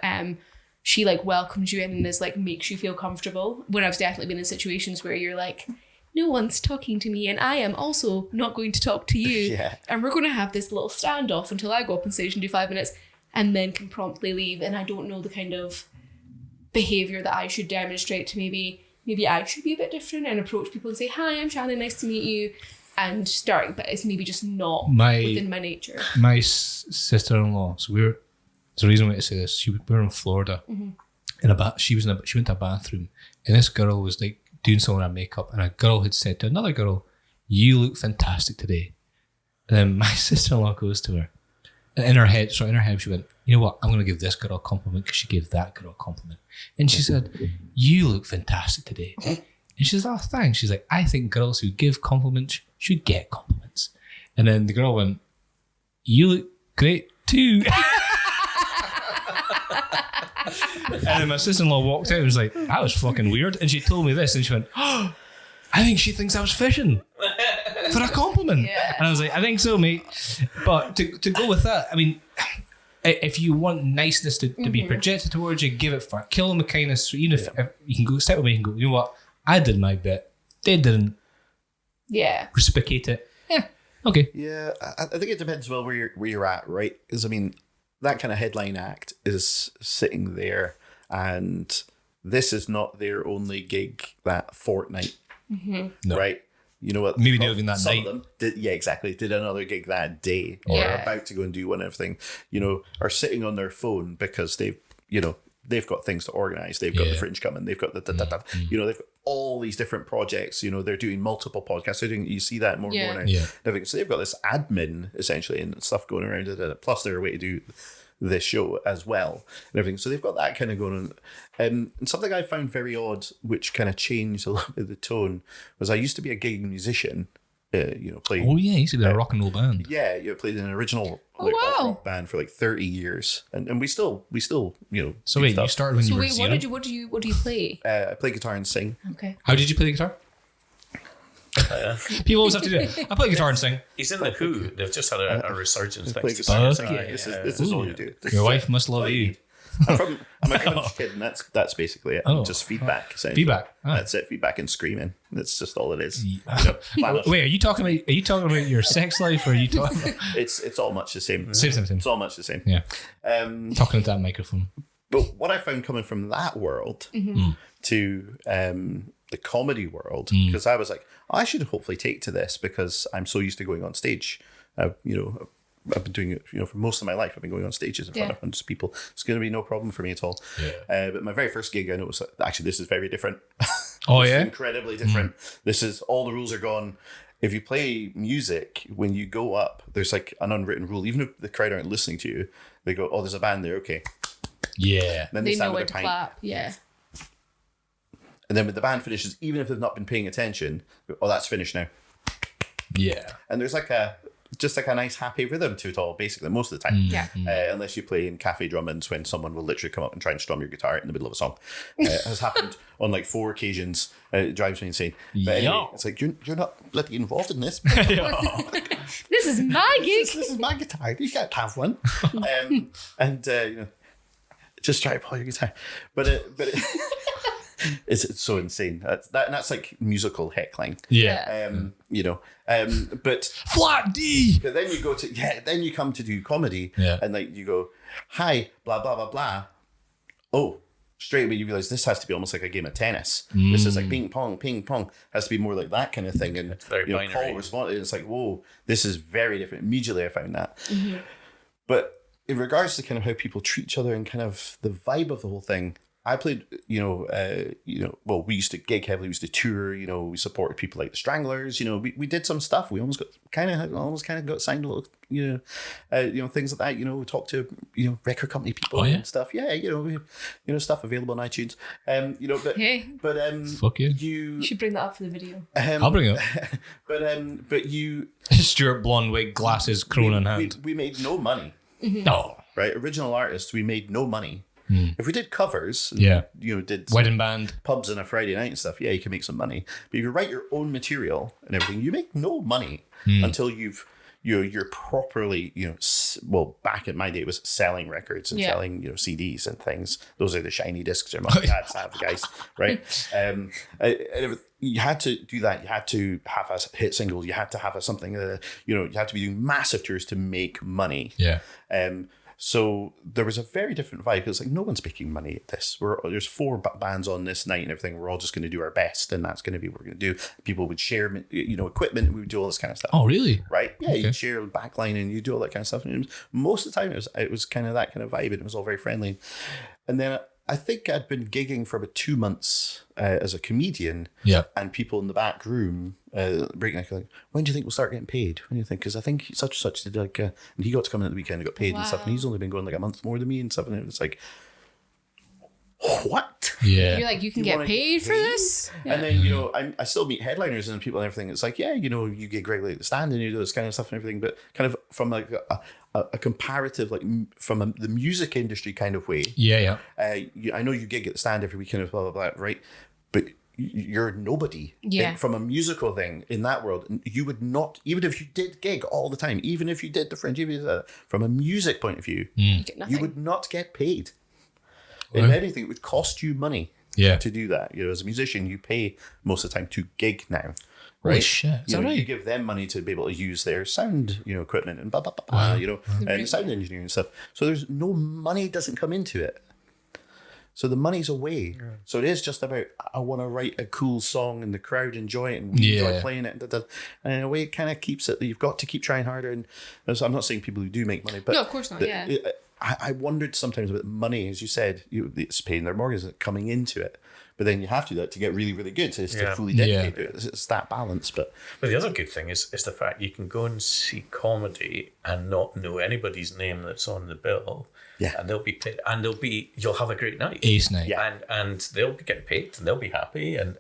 she like welcomes you in and is like makes you feel comfortable. When I've definitely been in situations where you're like, no one's talking to me and I am also not going to talk to you. Yeah. And we're going to have this little standoff until I go up on stage and do 5 minutes and then can promptly leave. And I don't know the kind of behaviour that I should demonstrate to maybe I should be a bit different and approach people and say, hi, I'm Shannon, nice to meet you. And starting, but it's maybe just not within my nature. My sister-in-law. So there's a reason why I say this. We were in Florida, she went to a bathroom, and this girl was like doing some of her makeup, and a girl had said to another girl, "You look fantastic today." And then my sister-in-law goes to her, and in her head, she went, "You know what? I'm going to give this girl a compliment because she gave that girl a compliment." And she said, "You look fantastic today." And she says, "Oh, thanks." She's like, "I think girls who give compliments should get compliments." And then the girl went, "You look great too." And then my sister-in-law walked out and was like, "That was fucking weird." And she told me this and she went, "Oh, I think she thinks I was fishing for a compliment." Yeah. And I was like, "I think so, mate." But to go with that, I mean, if you want niceness to be projected towards you, give it for kill them with kindness. So even if you can go step away and go, you know what? I did my bit. They didn't. Yeah. Reciprocate it. Yeah. Okay. Yeah, I think it depends well where you're at, right? Because I mean, that kind of headline act is sitting there, and this is not their only gig that fortnight, No. right? You know what? Maybe not even that some night. of them did another gig that day, or are about to go and do one and everything. You know, are sitting on their phone because they've got things to organize. They've got the Fringe coming. They've got they've got all these different projects. You know, they're doing multiple podcasts. You see that more and more now. Yeah. So they've got this admin essentially and stuff going around it. Plus, they're a way to do this show as well and everything. So they've got that kind of going on. And something I found very odd, which kind of changed a little bit of the tone, was I used to be a gig musician. Played. Oh yeah, he used to be a rock and roll band. Yeah, played in an original rock band for like 30 years, and we still So do wait, stuff. you started when you were wait, zero? what do you play? I play guitar and sing. Okay. How did you play the guitar? People always have to do it. I play guitar and sing. He's in the Who. They've just had a resurgence. Play Thanks to guitar and Stuart sing. Okay. This is all you do. Your wife must love you. I'm a French kid, and that's basically it. Just feedback. Essentially. Feedback. Ah. That's it. Feedback and screaming. That's just all it is. Wait, are you talking about your sex life, or are you talking about It's all much the same. Same. It's all much the same. Yeah. Talking at that microphone. But what I found coming from that world to the comedy world, because I was like, I should hopefully take to this because I'm so used to going on stage. I've been doing it, for most of my life. I've been going on stages in front of hundreds of people. It's going to be no problem for me at all. Yeah. But my very first gig, I noticed that actually this is very different. Oh yeah, incredibly different. This is all the rules are gone. If you play music, when you go up, there's like an unwritten rule. Even if the crowd aren't listening to you, they go, "Oh, there's a band there, okay." Yeah. Then They stand know with when their to pint. clap. Yeah. And then when the band finishes, even if they've not been paying attention, "Oh, that's finished now." Yeah. And there's like a nice happy rhythm to it all, basically, most of the time. Yeah. Unless you play in Cafe Drummond's when someone will literally come up and try and strum your guitar in the middle of a song. It has happened on like 4 occasions. It drives me insane. But anyway, it's like, you're not bloody involved in this. This is my gig. This is my guitar. You can't have one. Just try to play your guitar. But It's so insane. That's like musical heckling. Yeah. But Flat D. But then you go to then you come to do comedy, and like you go, hi, blah blah blah blah. Oh, straight away you realize this has to be almost like a game of tennis. This is like ping pong. Has to be more like that kind of thing. And it's very binary. Paul responded, it's like, whoa, this is very different. Immediately I found that. But in regards to kind of how people treat each other and kind of the vibe of the whole thing, I played, well, we used to gig heavily, we used to tour, we supported people like the Stranglers, we did some stuff. We almost kind of got signed a little, things like that, we talked to, record company people and stuff. Yeah, stuff available on iTunes. Fuck yeah. You should bring that up for the video. I'll bring it up. But you... Stuart, blonde wig, glasses, Corona in hand. We made no money. No. Right? Original artists, we made no money. If we did covers, did wedding band, pubs on a Friday night and stuff, you can make some money. But if you write your own material and everything, you make no money until you're properly, back in my day it was selling records and selling, CDs and things. Those are the shiny discs your mom and dads have, guys, right? You had to do that. You had to have a hit single. You had to have something. You had to be doing massive tours to make money. Yeah. So there was a very different vibe. It's like no one's making money at this. There's 4 bands on this night and everything. We're all just going to do our best, and that's going to be what we're going to do. People would share, equipment. We would do all this kind of stuff. Oh, really? Right? Yeah, you'd share backline and you do all that kind of stuff. And most of the time, it was kind of that kind of vibe, and it was all very friendly. And then I think I'd been gigging for about 2 months as a comedian. Yeah. And people in the back room, Breakneck, like, when do you think we'll start getting paid? When do you think? Because I think such and such did and he got to come in at the weekend and got paid and stuff. And he's only been going like a month more than me and stuff. And it was like, what? Yeah. You're like, you can get paid for this? Yeah. And then, I still meet headliners and people and everything. It's like, you gig regularly at the stand and you do this kind of stuff and everything. But kind of from like a comparative, like from the music industry kind of way. Yeah. I know you gig at the stand every weekend, blah, blah, blah, right? But you're nobody from a musical thing in that world. You would not, even if you did gig all the time, even if you did the Fringe, from a music point of view, you would not get paid. If anything, it would cost you money to do that. As a musician, you pay most of the time to gig now. Right? Holy shit. Is that right? You give them money to be able to use their sound, equipment and blah, blah, blah, and sound engineering and stuff. So there's no money doesn't come into it. So the money's away. Yeah. So it is just about, I want to write a cool song and the crowd enjoy it and we enjoy playing it. And in a way, it kind of keeps it, you've got to keep trying harder. And I'm not saying people who do make money, but... No, of course not, I wondered sometimes about money, as you said, it's paying their mortgage, coming into it. But then you have to do that to get really, really good, to fully dedicate to it. It's that balance. But the other good thing is the fact you can go and see comedy and not know anybody's name that's on the bill. Yeah. And they'll be paid, and you'll have a great night. Ace night. Yeah. And they'll be getting paid and they'll be happy and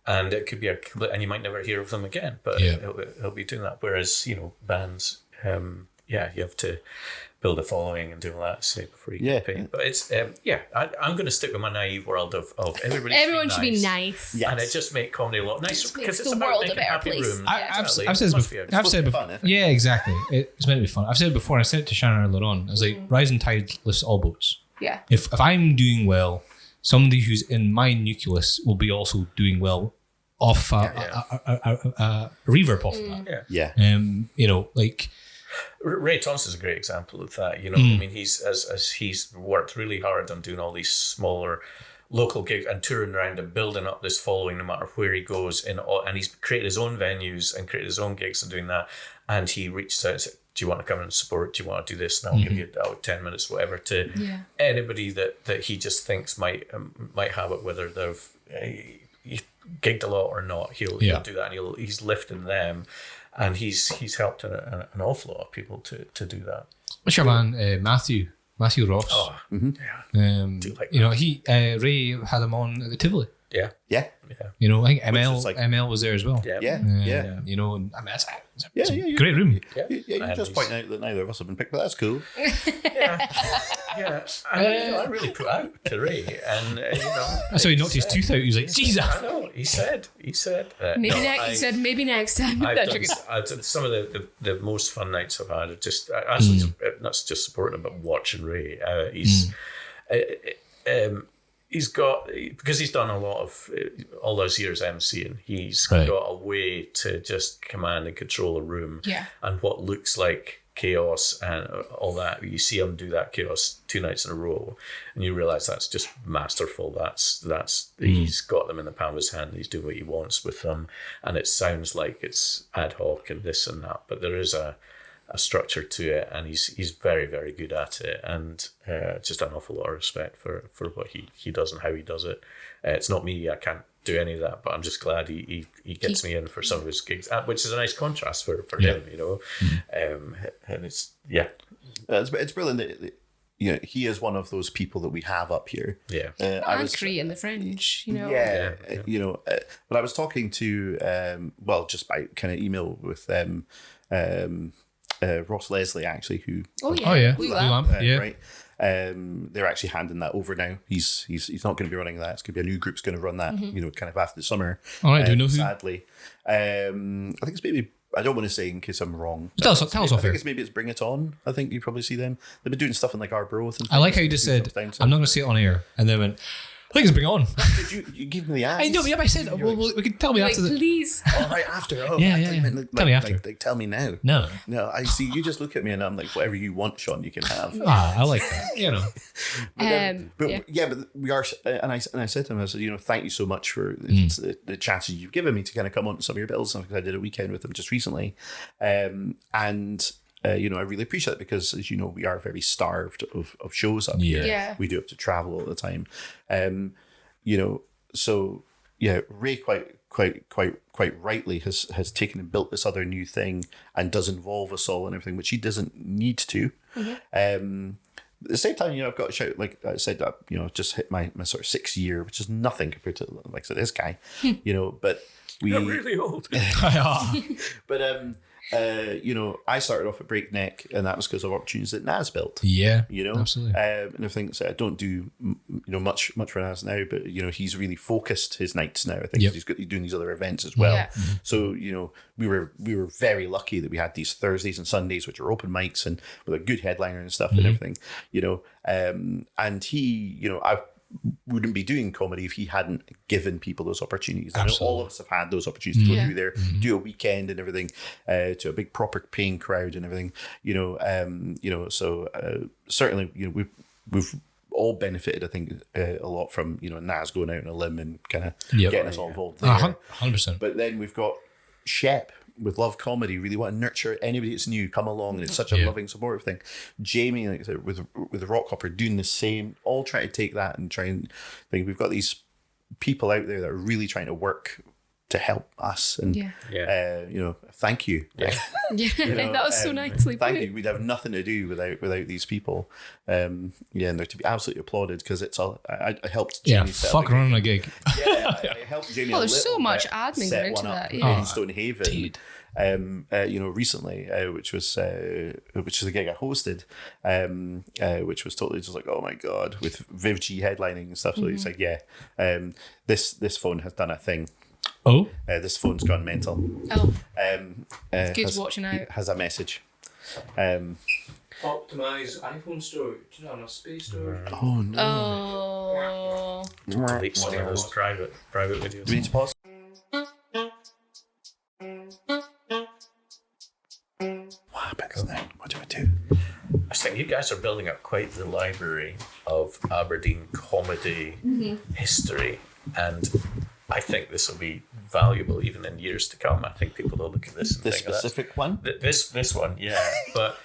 it could be and you might never hear of them again, but it'll be doing that. Whereas, bands, you have to build a following and do all that before you get paid. But it's I'm going to stick with my naive world of everyone should be nice. Yes. And it just make comedy a lot nicer because it's the about world making a better happy place. rooms. I've said this before. Fun, yeah, exactly. It's meant to be fun. I've said it before, and I said it to Shannon earlier on. I was like, rising tide lifts all boats. Yeah. If I'm doing well, somebody who's in my nucleus will be also doing well off a reverb off of that. Yeah. Ray Thompson's a great example of that. I mean, he's as he's worked really hard on doing all these smaller local gigs and touring around and building up this following no matter where he goes, and he's created his own venues and created his own gigs and doing that. And he reached out and said, do you want to come and support? Do you want to do this? And I'll give you 10 minutes, whatever, to anybody that he just thinks might have it, whether they've gigged a lot or not. He'll do that, and he's lifting them. And he's helped an awful lot of people to do that. What's your man, Matthew Ross? Oh, do like that. Ray had him on at the Tivoli. Yeah. I think ML was there as well. Yeah. I mean, it's a great room. You're just pointing out that neither of us have been picked, but that's cool. I really put out to Ray, and that's how he knocked his tooth out. He was like, Jesus. I know. He said. Maybe next time. I've done some of the most fun nights I've had. Just actually, not just supporting him, but watching Ray. he's got, because he's done a lot of all those years emceeing, he's Right. got a way to just command and control a room. Yeah. And what looks like chaos and all that, you see him do that chaos 2 nights in a row, and you realize that's just masterful. That's he's got them in the palm of his hand. He's doing what he wants with them, and it sounds like it's ad hoc and this and that, but there is a structure to it, and he's very, very good at it, and just an awful lot of respect for what he does and how he does it. It's not me, I can't do any of that, but I'm just glad he gets me in for some of his gigs, which is a nice contrast for him, you know. And it's it's brilliant that, you know, he is one of those people that we have up here. Yeah. And creating the Fringe, you know. Yeah. You know, but I was talking to just by kind of email with Ross Leslie, actually, who Oh yeah. Oh yeah, Blue Blue Lamp. Lamp, yeah. right. They're actually handing that over now. He's not going to be running that. It's going to be a new group's going to run that. You know, kind of after the summer. All right, do you know who? Sadly, I think it's maybe. I don't want to say in case I'm wrong. Tell us off I here. think it's Bring It On. I think you probably see them. They've been doing stuff in like Arbroath. And I like how you things, just doing said, stuff down I'm not going to say it on air, and then went, I think it's Bring It On. You give me the ads. I know, yeah, but I said, well, we can tell me Like, after the... please. Oh, right after. Oh, Yeah, I yeah, thought you yeah. meant, Tell me after. Like, tell me now. No. No, I see. You just look at me and I'm like, whatever you want, Sean, you can have. I like that, you know. But but we are, and I said to him, I said, you know, thank you so much for the chances you've given me to kind of come on to some of your bills, because I did a weekend with him just recently, you know, I really appreciate it, because, as you know, we are very starved of shows up here. Yeah. We do have to travel all the time, you know. So yeah, Ray quite rightly has taken and built this other new thing and does involve us all and everything, which he doesn't need to. At the same time, you know, I've got to shout, like I said, you know, just hit my sort of 6th year, which is nothing compared to, like I said, this guy, you know, but You're really old. but you know, I started off at Breakneck, and that was because of opportunities that Naz built. Yeah, You know, absolutely. and I think I don't do you know much for Naz now, but you know, he's really focused his nights now. I think Yep. he's doing these other events as well. Yeah. So you know, we were very lucky that we had these Thursdays and Sundays, which are open mics and with a good headliner and stuff and everything. You know, and he, you know, I wouldn't be doing comedy if he hadn't given people those opportunities. I know all of us have had those opportunities to go through there, do a weekend and everything, to a big proper paying crowd and everything. You know, so certainly, you know, we've all benefited, I think, a lot from, you know, Naz going out on a limb and kind of getting us all involved there. 100%. But then we've got Shep with Love Comedy, really want to nurture anybody that's new, come along, and it's such a loving, supportive thing. Jamie, like I said, with the Rock Hopper, doing the same, all trying to take that and try and think. We've got these people out there that are really trying to work to help us, and you know, thank you. Yeah, You know, that was so nicely thank put. you. We'd have nothing to do without these people. And they're to be absolutely applauded, because it's all. I helped Jamie set up fuck running a gig. I helped Jamie. Well, a there's so little much bit admin set going into one up that, yeah. in Stonehaven. You know, recently, which is a gig I hosted, which was totally just like, oh my god, with Viv G headlining and stuff. So it's like, this phone has done a thing. Oh, This phone's gone mental. Oh, Good watching out. Has a message. optimize iPhone storage, not a space storage. Oh no! oh. Delete some of those private videos. Do we need to pause? What happens then? What do I do? I think you guys are building up quite the library of Aberdeen comedy history, and I think this will be valuable even in years to come. I think people will look at this and This think that's- specific one? This one, yeah. But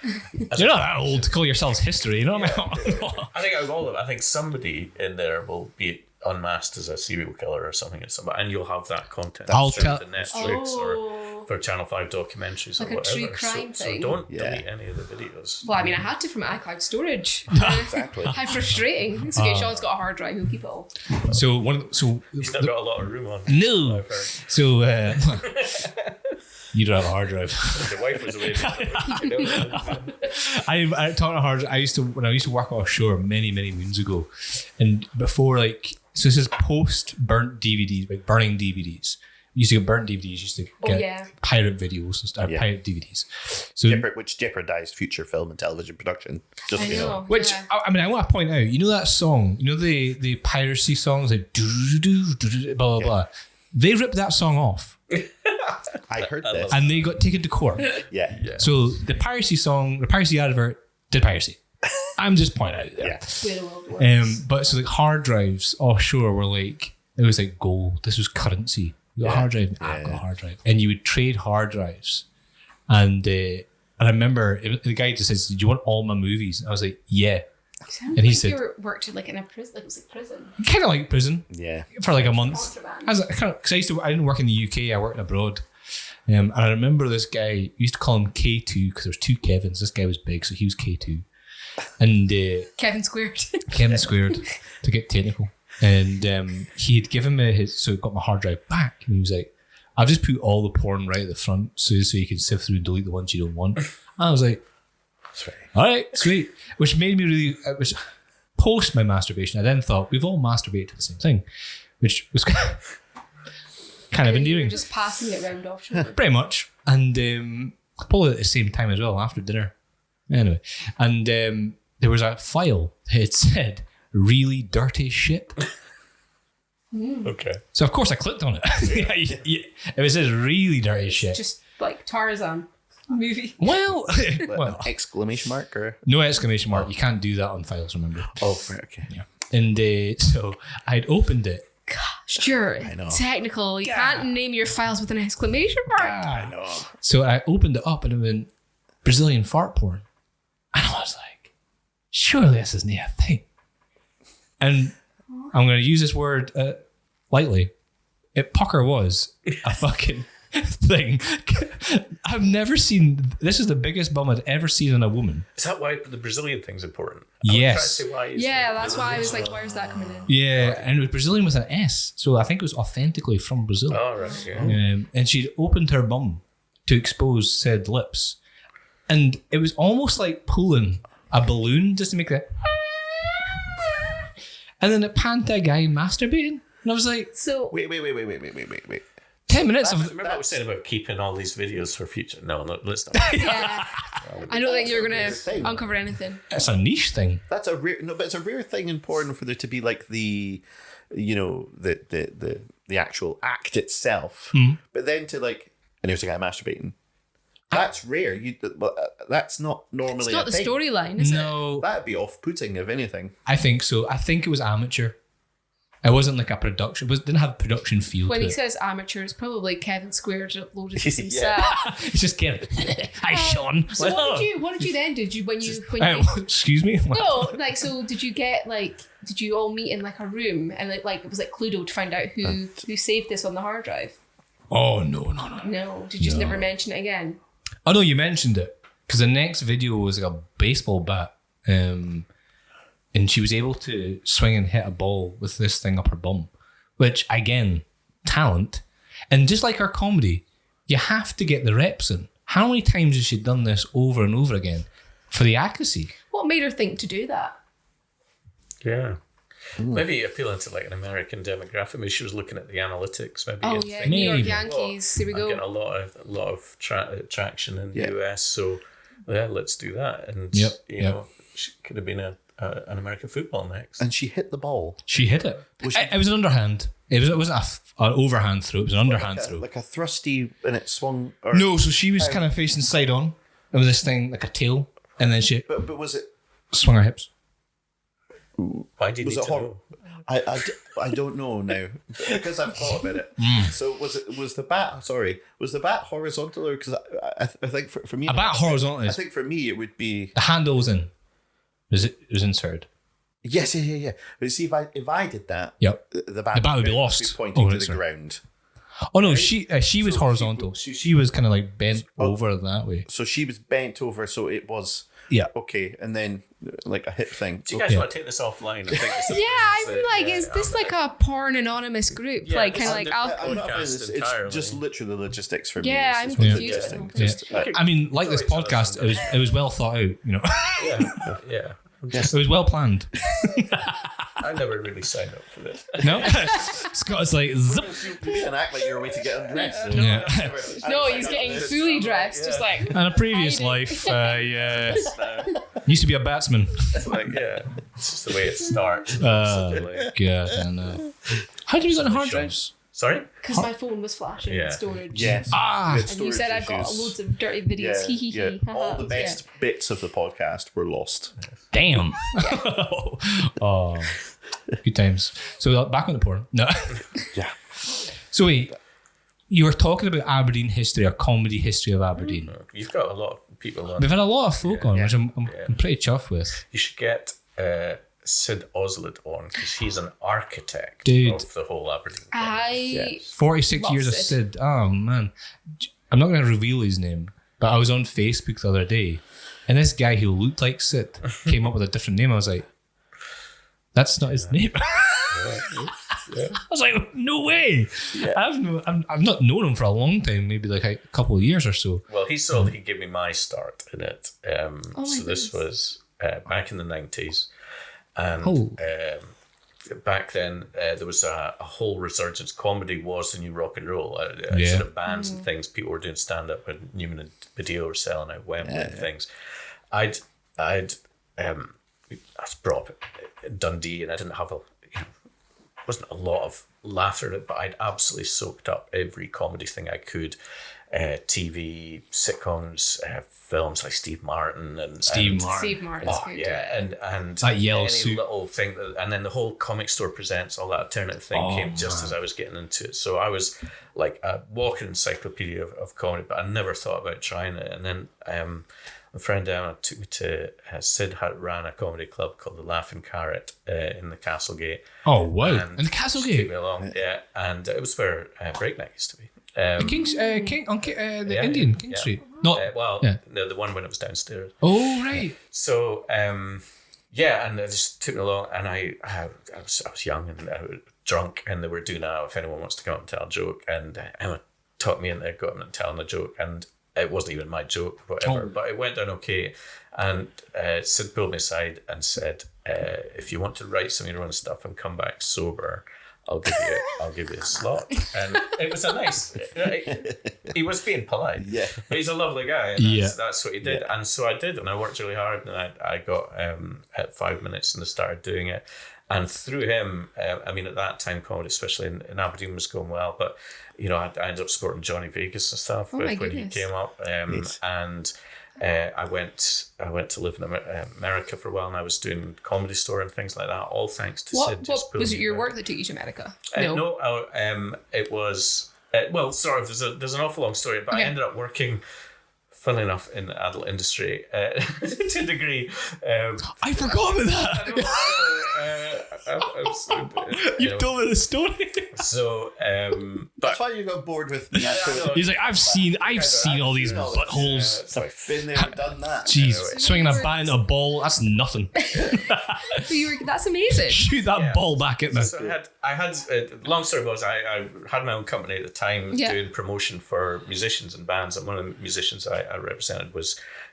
You're not that old to call yourselves history, you know what I mean? I think out of all of it, I think somebody in there will be unmasked as a serial killer or something, and you'll have that content I'll straight tell- to Netflix or for Channel 5 documentaries Like or a whatever. true crime so thing. don't Yeah. delete any of the videos. Well, I mean, I had to from iCloud storage. Exactly. How frustrating. It's okay, Sean's got a hard drive. He'll keep it all. So He's not got a lot of room on. no. I've heard. So you don't have a hard drive. The wife was away. I talking hard. When I used to work offshore many moons ago, and before so this is post burnt DVDs, like burning DVDs. used to get burnt DVDs, used to get yeah. pirate videos and stuff, Yeah. pirate DVDs. So, Which jeopardized future film and television production. Just I you know. know. which yeah. I mean, I want to point out, you know that song, you know the piracy songs like blah blah blah. They ripped that song off, I heard this. and they got taken to court. Yeah. So the piracy song, the piracy advert did piracy. I'm just pointing out there. Yeah. Where the world works. But so like hard drives offshore were like, it was like gold. This was currency. You got a hard drive. I've got a hard drive, and you would trade hard drives. And I remember the guy just says, "Do you want all my movies?" And I was like, "Yeah." Sounds and he like said- you worked in like in a prison. Like it was like prison. Kind of like prison Yeah. for like a month. Contraband. I was because I didn't work in the UK. I worked abroad. And I remember this guy. We used to call him K2 because there was two Kevins. This guy was big, so he was K2. And Kevin squared. Kevin squared to get technical. And he had given me his, so I got my hard drive back, and he was like, "I've just put all the porn right at the front, so you can sift through and delete the ones you don't want." And I was like, That's right. "All right, sweet." Which made me really, which post my masturbation, I then thought we've all masturbated to the same thing, which was kind of You're endearing, just passing it round off. Sure. pretty much. And probably at the same time as well after dinner. Anyway, and there was a file that had said "really dirty shit." Okay. So of course I clicked on it. It was this really dirty shit. Just like Tarzan movie. Well, An exclamation mark or no exclamation mark. You can't do that on files, remember? right, okay. Yeah. And so I'd opened it. Sure. I know. Technical. You can't name your files with an exclamation mark. I know. So I opened it up and it went Brazilian fart porn. And I was like, surely this isn't a thing. And I'm going to use this word lightly. Pucker was a fucking thing. I've never seen, this is the biggest bum I'd ever seen in a woman. Is that why the Brazilian thing's important? Yes. I was trying to say why is Yeah, the that's why I was Brazilian- like, where's that coming in? Yeah, and it was Brazilian with an S. So I think it was authentically from Brazil. Oh, right. Yeah. And she'd opened her bum to expose said lips. And it was almost like pulling a balloon just to make that. And then it panned to a guy masturbating. And I was like, So Wait. 10 minutes of. Remember what I was saying about keeping all these videos for future? No, let's not. yeah, I don't think you're gonna thing. uncover anything. It's a niche thing. That's a rare but it's a rare thing in porn for there to be like the the actual act itself. But then to like, and here's a guy masturbating. That's rare. That's not normally It's not a the thing. storyline, is it? No, That'd be off-putting, if anything. I think so. I think it was amateur. It wasn't like a production. It didn't have a production feel When to he it. says amateur, it's probably Kevin Squared uploaded this Yeah. himself. It's just Kevin. Hi, Sean. So what did you then do? Did you when you Excuse me? no, like, so did you get like, did you all meet in like a room and like it was like Cluedo to find out who saved this on the hard drive? Oh, no. No, did you just never mention it again? Oh, no, you mentioned it. Because the next video was like a baseball bat. And she was able to swing and hit a ball with this thing up her bum. Which, again, talent. And just like our comedy, you have to get the reps in. How many times has she done this over and over again for the accuracy? What made her think to do that? Yeah. Maybe appealing to like an American demographic. Maybe she was looking at the analytics. Maybe Oh and yeah, thinking, New York Maybe. Yankees. Here we I'm getting go. a lot of traction in Yeah. the US, so yeah, let's do that. And Yep, you know, she could have been an American football next. And she hit the ball. She hit it. It was an underhand. It wasn't an overhand throw. It was an underhand throw. Like a thrusty, and it swung. Or, No, so she was kind of facing side on. It was this thing like a tail. And then she But was it? swung her hips. Why do you Was need it to hor- know? I don't know now because I've thought about it. So was the bat horizontal or because I think for me A bat horizontal. I think for me it would be The handle was in. It was inserted. yes yeah. But see if I did that, Yep. the bat would be lost. pointing Oh, to right, the sorry. ground. Oh no, she was So horizontal. she- She was kind of like bent over that way. So she was bent over, so it was Yeah. okay, and then like a hip thing. Do you guys Yeah. want to take this offline? I think it's a Yeah, thing I'm like, that- is this like a porn anonymous group? Yeah, like this kind of is like the- I'll. I'm not podcast offended, it's entirely. just literally logistics for me. Yeah, It's I'm just confused logistic. about Just, Yeah. I mean, like this podcast, it was well thought out. You know, Yeah. it was well planned. I never really signed up for this. No? Scott's like, zip. You didn't act like your way to get undressed. Yeah. No, he's getting fully dressed, just like. In a previous life, yeah. Used to be a batsman. It's like, yeah, it's just the way it starts. God, I know. How did you get on hard drives? Sorry? Because my phone was flashing in storage. Yes. And you said I've got loads of dirty videos. Hee hee hee. All the best bits of the podcast were lost. Damn. Oh, good times. So back on the porn. No. Yeah. So wait, you were talking about Aberdeen history or comedy history of Aberdeen. You've got a lot of people on. We've had a lot of folk on, which I'm pretty chuffed with. You should get Sid Oslet on because he's an architect Dude. of the whole Aberdeen thing. 46 years of Sid. Oh man, I'm not going to reveal his name, but I was on Facebook the other day, and this guy who looked like Sid came up with a different name. I was like, that's not his name. I was like, no way. I've not known him for a long time, maybe like a couple of years or so. Well, he gave me my start in it. So this was back in the 90s. And back then, there was a whole resurgence. Comedy was the new rock and roll. Sort of bands and things. People were doing stand-up, and Newman and Badillo were selling out Wembley and things. I was brought up in Dundee, and I didn't have wasn't a lot of laughter in it, but I'd absolutely soaked up every comedy thing I could. TV, sitcoms, films like Steve Martin and Steve Martin's good. Yeah, and that yellow any suit. little thing and then the whole Comic Store Presents, all that alternative thing came just as I was getting into it. So I was like a walking encyclopedia of comedy, but I never thought about trying it. And then a friend down took me to Sid ran a comedy club called the Laughing Carrot in the Castlegate. Oh wow! And In the Castlegate. took me along, and it was where Breakneck used to be. The Indian King Street. Not no, the one when it was downstairs. Oh right. So and they just took me along, and I was young and drunk, and they were doing if anyone wants to come up and tell a joke, and Emma taught me, and they got up and telling a joke, and it wasn't even my joke, whatever, but it went down okay. And Sid pulled me aside and said, "If you want to write some of your own stuff and come back sober, I'll give you a slot." And it was a nice. He was being polite, but he's a lovely guy, and that's what he did. And so I did, and I worked really hard, and I got at 5 minutes, and I started doing it. And through him, at that time, comedy, especially in Aberdeen, was going well. But I ended up supporting Johnny Vegas and stuff when he came up, and. I went to live in America for a while, and I was doing Comedy Store and things like that, all thanks to Sid. What was it your work that took you to America? No, it was there's an awful long story, but I ended up working, funnily enough, in the adult industry to a degree. I forgot about that. You've told me the story. So, that's why you got bored with me. He's like, I've seen all these buttholes. I've been there and done that. Jeez, swinging a bat into a ball, that's nothing. So that's amazing. Shoot that ball back at me. So I had long story was I had my own company at the time doing promotion for musicians and bands, and one of the musicians I represented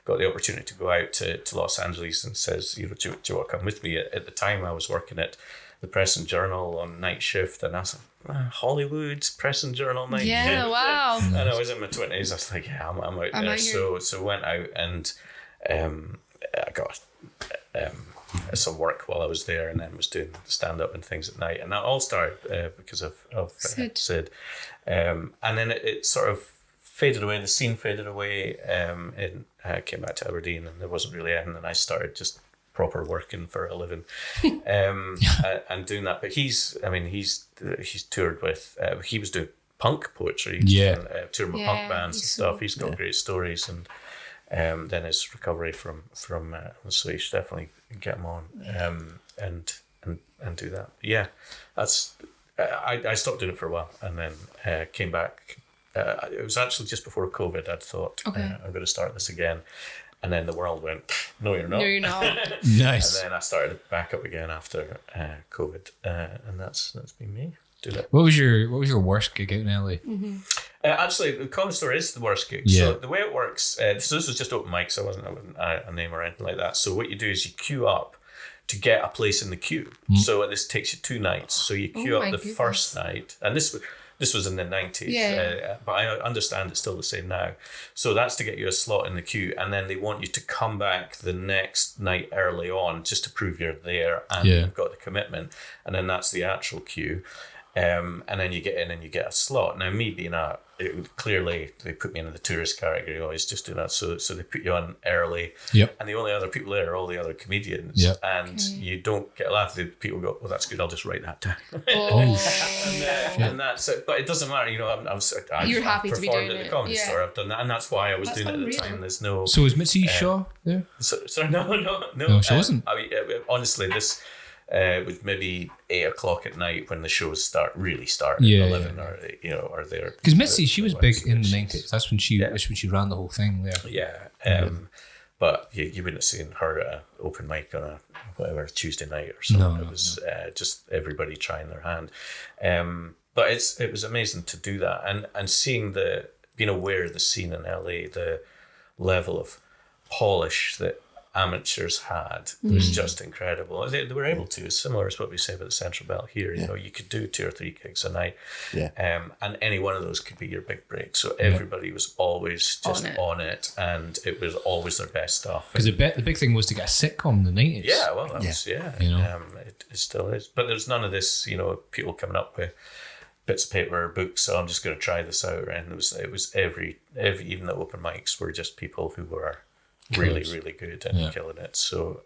got the opportunity to go out to Los Angeles and says, do you want to come with me? At the time I was working at the Press and Journal on night shift, and I was like, Hollywood's Press and Journal night shift. Yeah, wow. And I was in my 20s. I was like, I'm out there. So went out, and I got some work while I was there, and then was doing stand-up and things at night. And that all started because of Sid. And then it sort of faded away. The scene faded away. I came back to Aberdeen, and there wasn't really anything, and I started just proper working for a living and doing that. But he's toured with he was doing punk poetry, touring with punk bands and stuff. He's got great stories, and then his recovery from so you should definitely get him on and do that. Yeah, that's I stopped doing it for a while, and then came back. It was actually just before COVID. I'd thought I'm going to start this again. And then the world went, no, you're not. No, you're not. Nice. And then I started back up again after COVID, and that's been me doing it. What was your worst gig out in LA? Mm-hmm. Actually, the Comedy Store is the worst gig. Yeah. So the way it works, so this was just open mic, so I wasn't a name or anything like that. So what you do is you queue up to get a place in the queue. So this takes you 2 nights. So you queue up the first night, and this was in the 90s, but I understand it's still the same now. So that's to get you a slot in the queue, and then they want you to come back the next night early on just to prove you're there and you've got the commitment, and then that's the actual queue. And then you get in and you get a slot. Now, me being clearly they put me in the tourist category. Always just doing that. So they put you on early. Yep. And the only other people there are all the other comedians. Yep. And you don't get a laugh. The people go, "Well, that's good. I'll just write that down." And that's it. But it doesn't matter. You know, You're happy to be doing at the it. comedy store. I've done that, and that's why I was doing it at the unreal. time. There's no. So was Mitzi Shaw there? So no. No, she wasn't. I mean, honestly, this. Was maybe 8 o'clock at night when the shows really start at 11 or there. Because Mitzi, she was big in the 90s. That's when she ran the whole thing there. Yeah. But you wouldn't have seen her at an open mic on a Tuesday night or something. No, it was just everybody trying their hand. But it was amazing to do that and seeing being aware of the scene in LA, the level of polish that amateurs had was just incredible. They were able to, similar as what we say about the Central Belt here. You know, you could do 2 or 3 gigs a night, and any one of those could be your big break. So everybody was always just on it, and it was always their best stuff. Because the big thing was to get a sitcom in the 90s. Yeah, well, that was you know, it still is. But there's none of this, you know, people coming up with bits of paper or books. So I'm just going to try this out, and it was every even the open mics were just people who were really, really good and killing it. So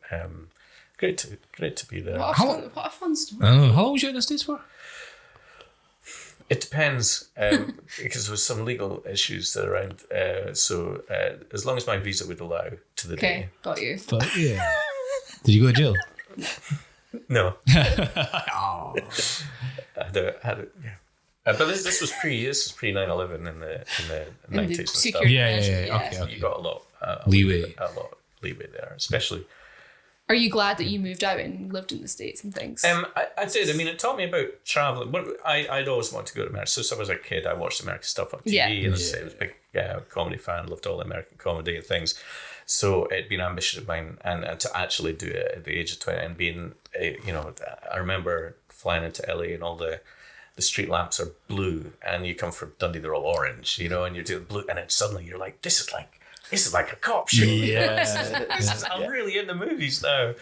great to be there. What a fun story. I don't know. How long was you in the States for? It depends, because there was some legal issues that around. So as long as my visa would allow to the day. Got you. But yeah. Did you go to jail? No. But this was pre 9/11 in the 90s and stuff. Yeah. Okay. You got a lot leeway. A lot of leeway there, especially. Are you glad that you moved out and lived in the States and things? I did. I mean, it taught me about traveling. I'd always wanted to go to America. So since I was a kid, I watched American stuff on TV, and I was a big comedy fan. Loved all the American comedy and things. So it'd been an ambition of mine, and to actually do it at the age of 20 and being, I remember flying into LA and all the street lamps are blue, and you come from Dundee, they're all orange, you know, and you're doing blue, and then suddenly you're like, this is like a cop show. I'm really in the movies now.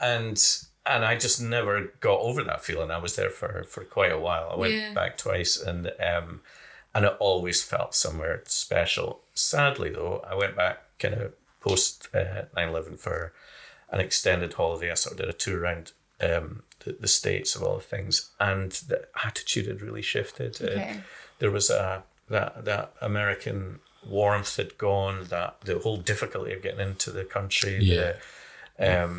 And I just never got over that feeling. I was there for quite a while. I went back twice, and it always felt somewhere special. Sadly though, I went back kind of post 9/11 for an extended holiday. I sort of did a tour around the States of all the things, and the attitude had really shifted. There was that American warmth had gone, that the whole difficulty of getting into the country, the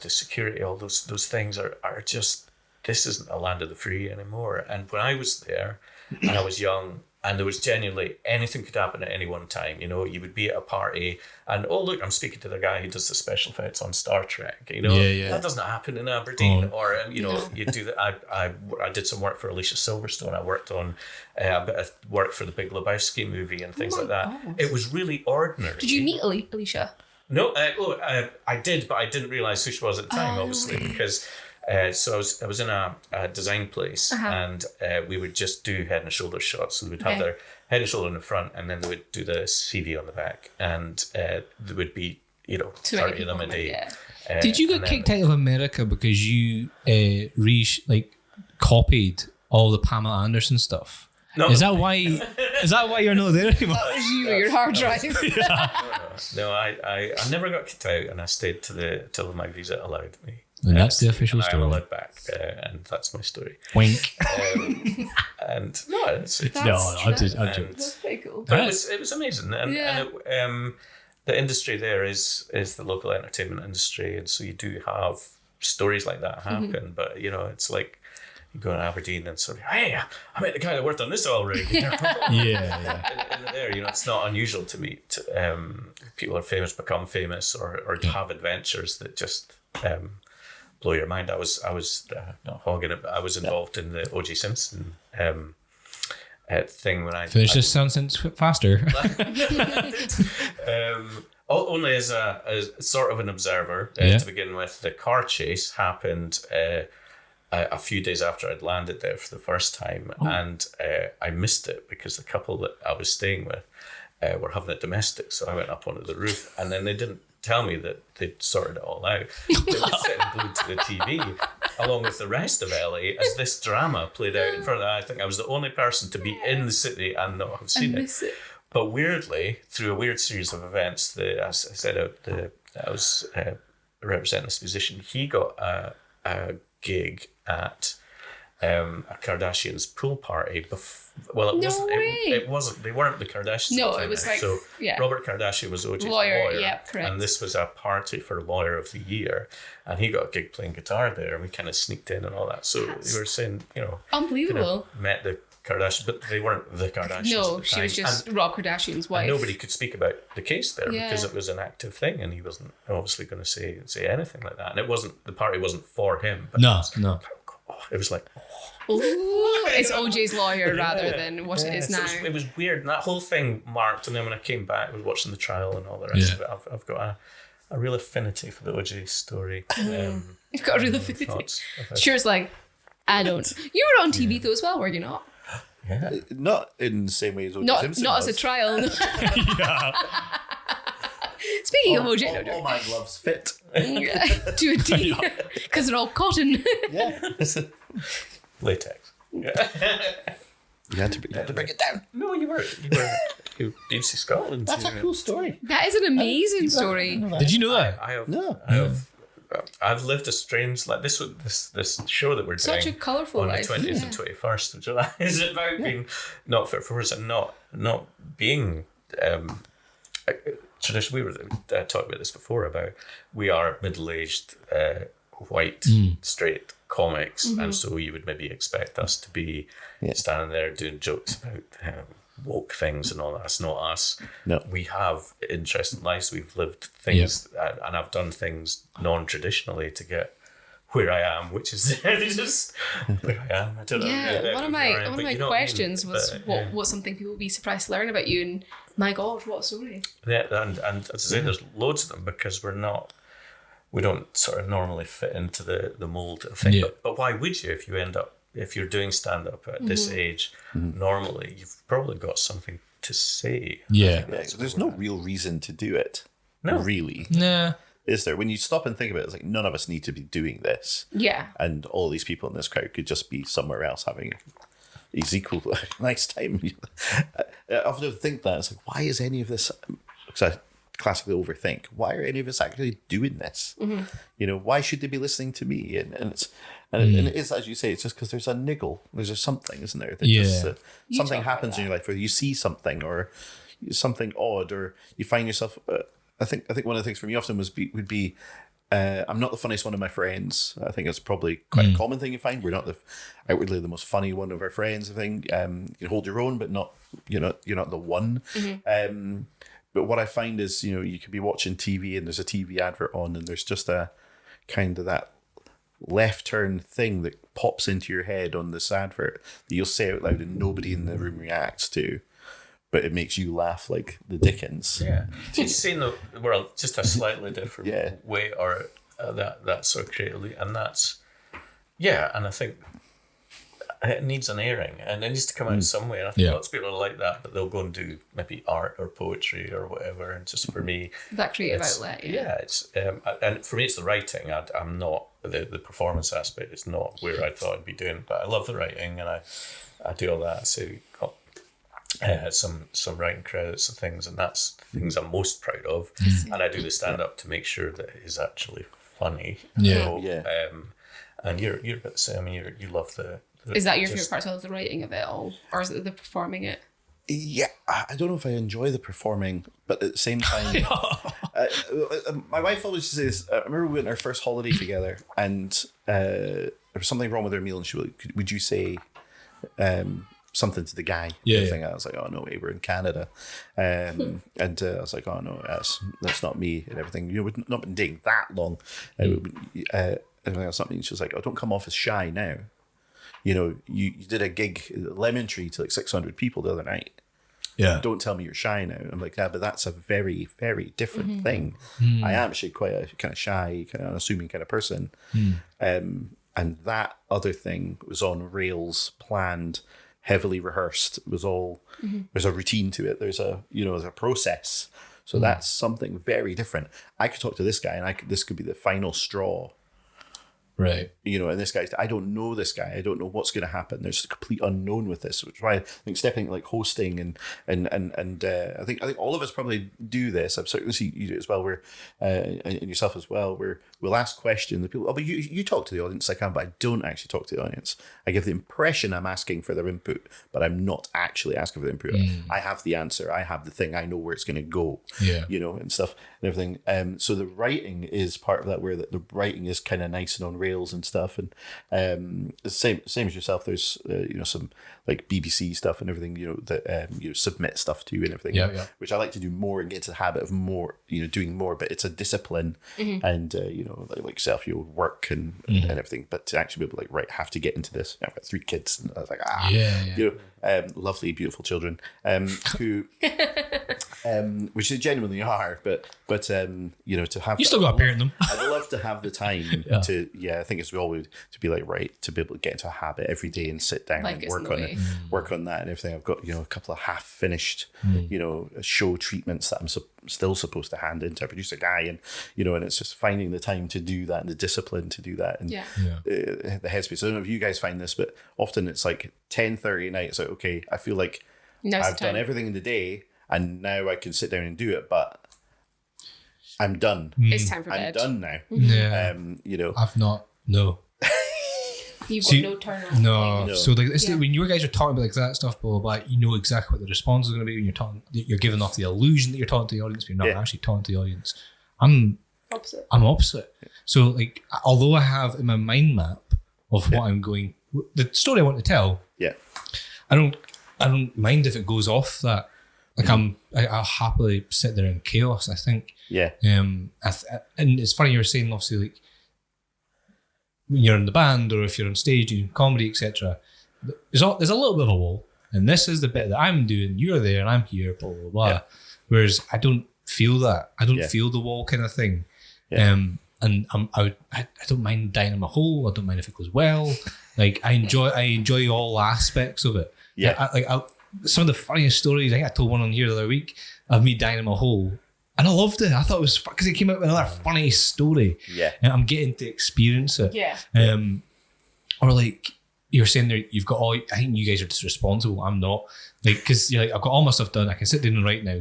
security, all those things are just, this isn't a land of the free anymore. And when I was there and I was young, and there was genuinely anything could happen at any one time. You know, you would be at a party and, oh, look, I'm speaking to the guy who does the special effects on Star Trek. You know, that doesn't happen in Aberdeen. Or, you do that. I did some work for Alicia Silverstone. I worked on a bit of work for the Big Lebowski movie and things like that. gosh. It was really ordinary. Did you meet Alicia? No, I did, but I didn't realise who she was at the time, obviously, because... so I was in a design place, and we would just do head and shoulder shots. So they would have their head and shoulder in the front, and then they would do the CV on the back, and there would be 30 of them a day. Did you get kicked out of America because you copied all the Pamela Anderson stuff? No. Is that why you're not there anymore? That was you or your hard drive. No, I never got kicked out, and I stayed till my visa allowed me. And that's the official story. I'm allowed back, and that's my story. Wink. And no, it's I'll joke. That's pretty cool. But it was amazing, and the industry there is the local entertainment industry, and so you do have stories like that happen. But it's like you go to Aberdeen and sort of, hey, I met the guy that worked on this already. In there, it's not unusual to meet people are famous, become famous, or have adventures that just. Blow your mind. I was not hogging it, but I was involved in the OJ Simpson thing when I finish this sentence faster. Only as sort of an observer to begin with. The car chase happened a few days after I'd landed there for the first time, and I missed it because the couple that I was staying with were having it domestic. So I went up onto the roof, and then they didn't tell me that they'd sorted it all out. They were sitting glued to the TV along with the rest of LA as this drama played out in front of them. I think I was the only person to be in the city and not have seen it. But weirdly, through a weird series of events, as I said, I was representing this musician. He got a gig at a Kardashians pool party. It wasn't. They weren't the Kardashians. No, it was like so. Robert Kardashian was OJ's lawyer. Yeah, correct. And this was a party for Lawyer of the Year, and he got a gig playing guitar there, and we kind of sneaked in and all that. So they were saying, unbelievable. Met the Kardashians, but they weren't the Kardashians. No, she was just Rob Kardashian's wife. Nobody could speak about the case there because it was an active thing, and he wasn't obviously going to say anything like that. And the party wasn't for him. But it was like, it's OJ's lawyer rather than what it is now. It was weird, and that whole thing marked. And then when I came back, I was watching the trial and all the rest of it. I've got a real affinity for the OJ story. You've got a real affinity. Stuart's like, I don't. You were on TV though as well, were you not? Yeah. Not in the same way as OJ Simpson. Not as a trial. Speaking of OJ, all my gloves fit to a T because they're all cotton. Yeah, latex. You had to bring it down. No, you were BBC Scotland. That's a cool story. That is an amazing story. Did you know that? I've lived a strange this show that we're doing. Such a colourful on life. the 20th and 21st of July is about being not fit for us and not being traditional. We were talking about this before about we are middle-aged white straight comics, and so you would maybe expect us to be standing there doing jokes about woke things and all that. That's not us. No, we have interesting lives. We've lived things, and I've done things non-traditionally to get where I am, which is just where I am. I don't know. Yeah, one of my questions was what's something people would be surprised to learn about you, and my God, what a story. Yeah, and as I say, there's loads of them because we don't sort of normally fit into the mold of thing. But why would you if you're doing stand-up at this age? Normally, you've probably got something to say. So there's no real reason to do it. No. Really. Nah. Is there? When you stop and think about it, it's like none of us need to be doing this. Yeah. And all these people in this crowd could just be somewhere else having a equal nice time. I often think that. It's like, why is any of this... Because I classically overthink. Why are any of us actually doing this? Why should they be listening to me? And it is, as you say, it's just because there's a niggle. There's just something, isn't there? That just, something happens in your life, or you see something, or something odd, or you find yourself... I think one of the things for me often would be I'm not the funniest one of my friends. I think it's probably quite a common thing you find. We're not outwardly the most funny one of our friends. I think you can hold your own, but you're not the one. But what I find is you could be watching TV and there's a TV advert on, and there's just a kind of that left turn thing that pops into your head on this advert that you'll say out loud and nobody in the room reacts to. But it makes you laugh like the Dickens. Yeah, it's seeing the world just a slightly different way, or that sort of creatively, and that's and I think it needs an airing, and it needs to come out some way. And I think lots of people are like that, but they'll go and do maybe art or poetry or whatever. And just for me, that creative outlet. It's and for me, it's the writing. I'm not the performance aspect. It's not where I thought I'd be doing, but I love the writing, and I do all that. So. Some writing credits and things, and that's things I'm most proud of. And I do the stand up to make sure that it is actually funny. And you're a bit the same. I mean, you love the is that your favorite part of the writing of it all, or is it the performing it? Yeah, I don't know if I enjoy the performing, but at the same time, my wife always says. I remember we went on our first holiday together, and there was something wrong with her meal, and she was like, "Would you say?" Something to the guy. Thing. I was like, oh no way, we're in Canada, and I was like, oh no, that's not me and everything. We've not been dating that long. That's not me. She was like, oh, don't come off as shy now. You did a gig at Lemon Tree to like 600 people the other night. Yeah. Don't tell me you're shy now. I'm like, yeah, but that's a very, very different thing. I am actually quite a kind of shy, kind of unassuming kind of person. And that other thing was on rails, planned, heavily rehearsed. It was all, there's a routine to it. There's a, there's a process. So that's something very different. I could talk to this guy and this could be the final straw. Right. And this guy, I don't know this guy. I don't know what's going to happen. There's a complete unknown with this, which is why I think stepping like hosting and I think all of us probably do this. I'm certainly see you do it as well. Where and yourself as well, where we'll ask questions. The people, but you talk to the audience. I can, but I don't actually talk to the audience. I give the impression I'm asking for their input, but I'm not actually asking for the input. I have the answer. I have the thing. I know where it's going to go. Yeah. And stuff and everything. So the writing is part of that, where the writing is kind of nice and on rails and stuff, and the same as yourself. There's some like BBC stuff and everything that you submit stuff to and everything, which I like to do more and get into the habit of more, doing more. But it's a discipline, and like yourself, you work and everything. But to actually be able to have to get into this. I've got 3 kids, and I was like, lovely, beautiful children, who, which they genuinely are. But to have, You still got to parent them. I'd love to have the time to, I think it's always to be to be able to get into a habit every day and sit down and work on it, work on that and everything. I've got, a couple of half finished, show treatments that I'm still supposed to hand in to a producer guy, and, and it's just finding the time to do that and the discipline to do that and the headspace. I don't know if you guys find this, but often it's like 10:30 at night. It's like, okay, I feel like I've done everything in the day and now I can sit down and do it, but I'm done. It's time for I'm bed. done now. Yeah. I've not. No. You've got no turn No. So when you guys are talking about that stuff, blah, blah, blah, you know exactly what the response is going to be when you're giving off the illusion that you're talking to the audience, but you're not actually talking to the audience. I'm opposite. So although I have in my mind map of what I'm going, the story I want to tell, I don't mind if it goes off that. I'll happily sit there in chaos, I think. Yeah. And it's funny you were saying, obviously, when you're in the band or if you're on stage doing comedy, etc., there's a little bit of a wall, and this is the bit that I'm doing. You're there and I'm here, blah blah blah. Yeah. Whereas I don't feel that. I don't feel the wall kind of thing. Yeah. And I don't mind dying in my hole. I don't mind if it goes well. I enjoy all aspects of it. Yeah. Some of the funniest stories, I think I told one on here the other week of me dying in my hole. And I loved it. I thought it was because it came out with another funny story. Yeah. And I'm getting to experience it. Yeah. Or you're saying there, you've got all, I think you guys are just responsible. I'm not. Because I've got all my stuff done. I can sit down and write now.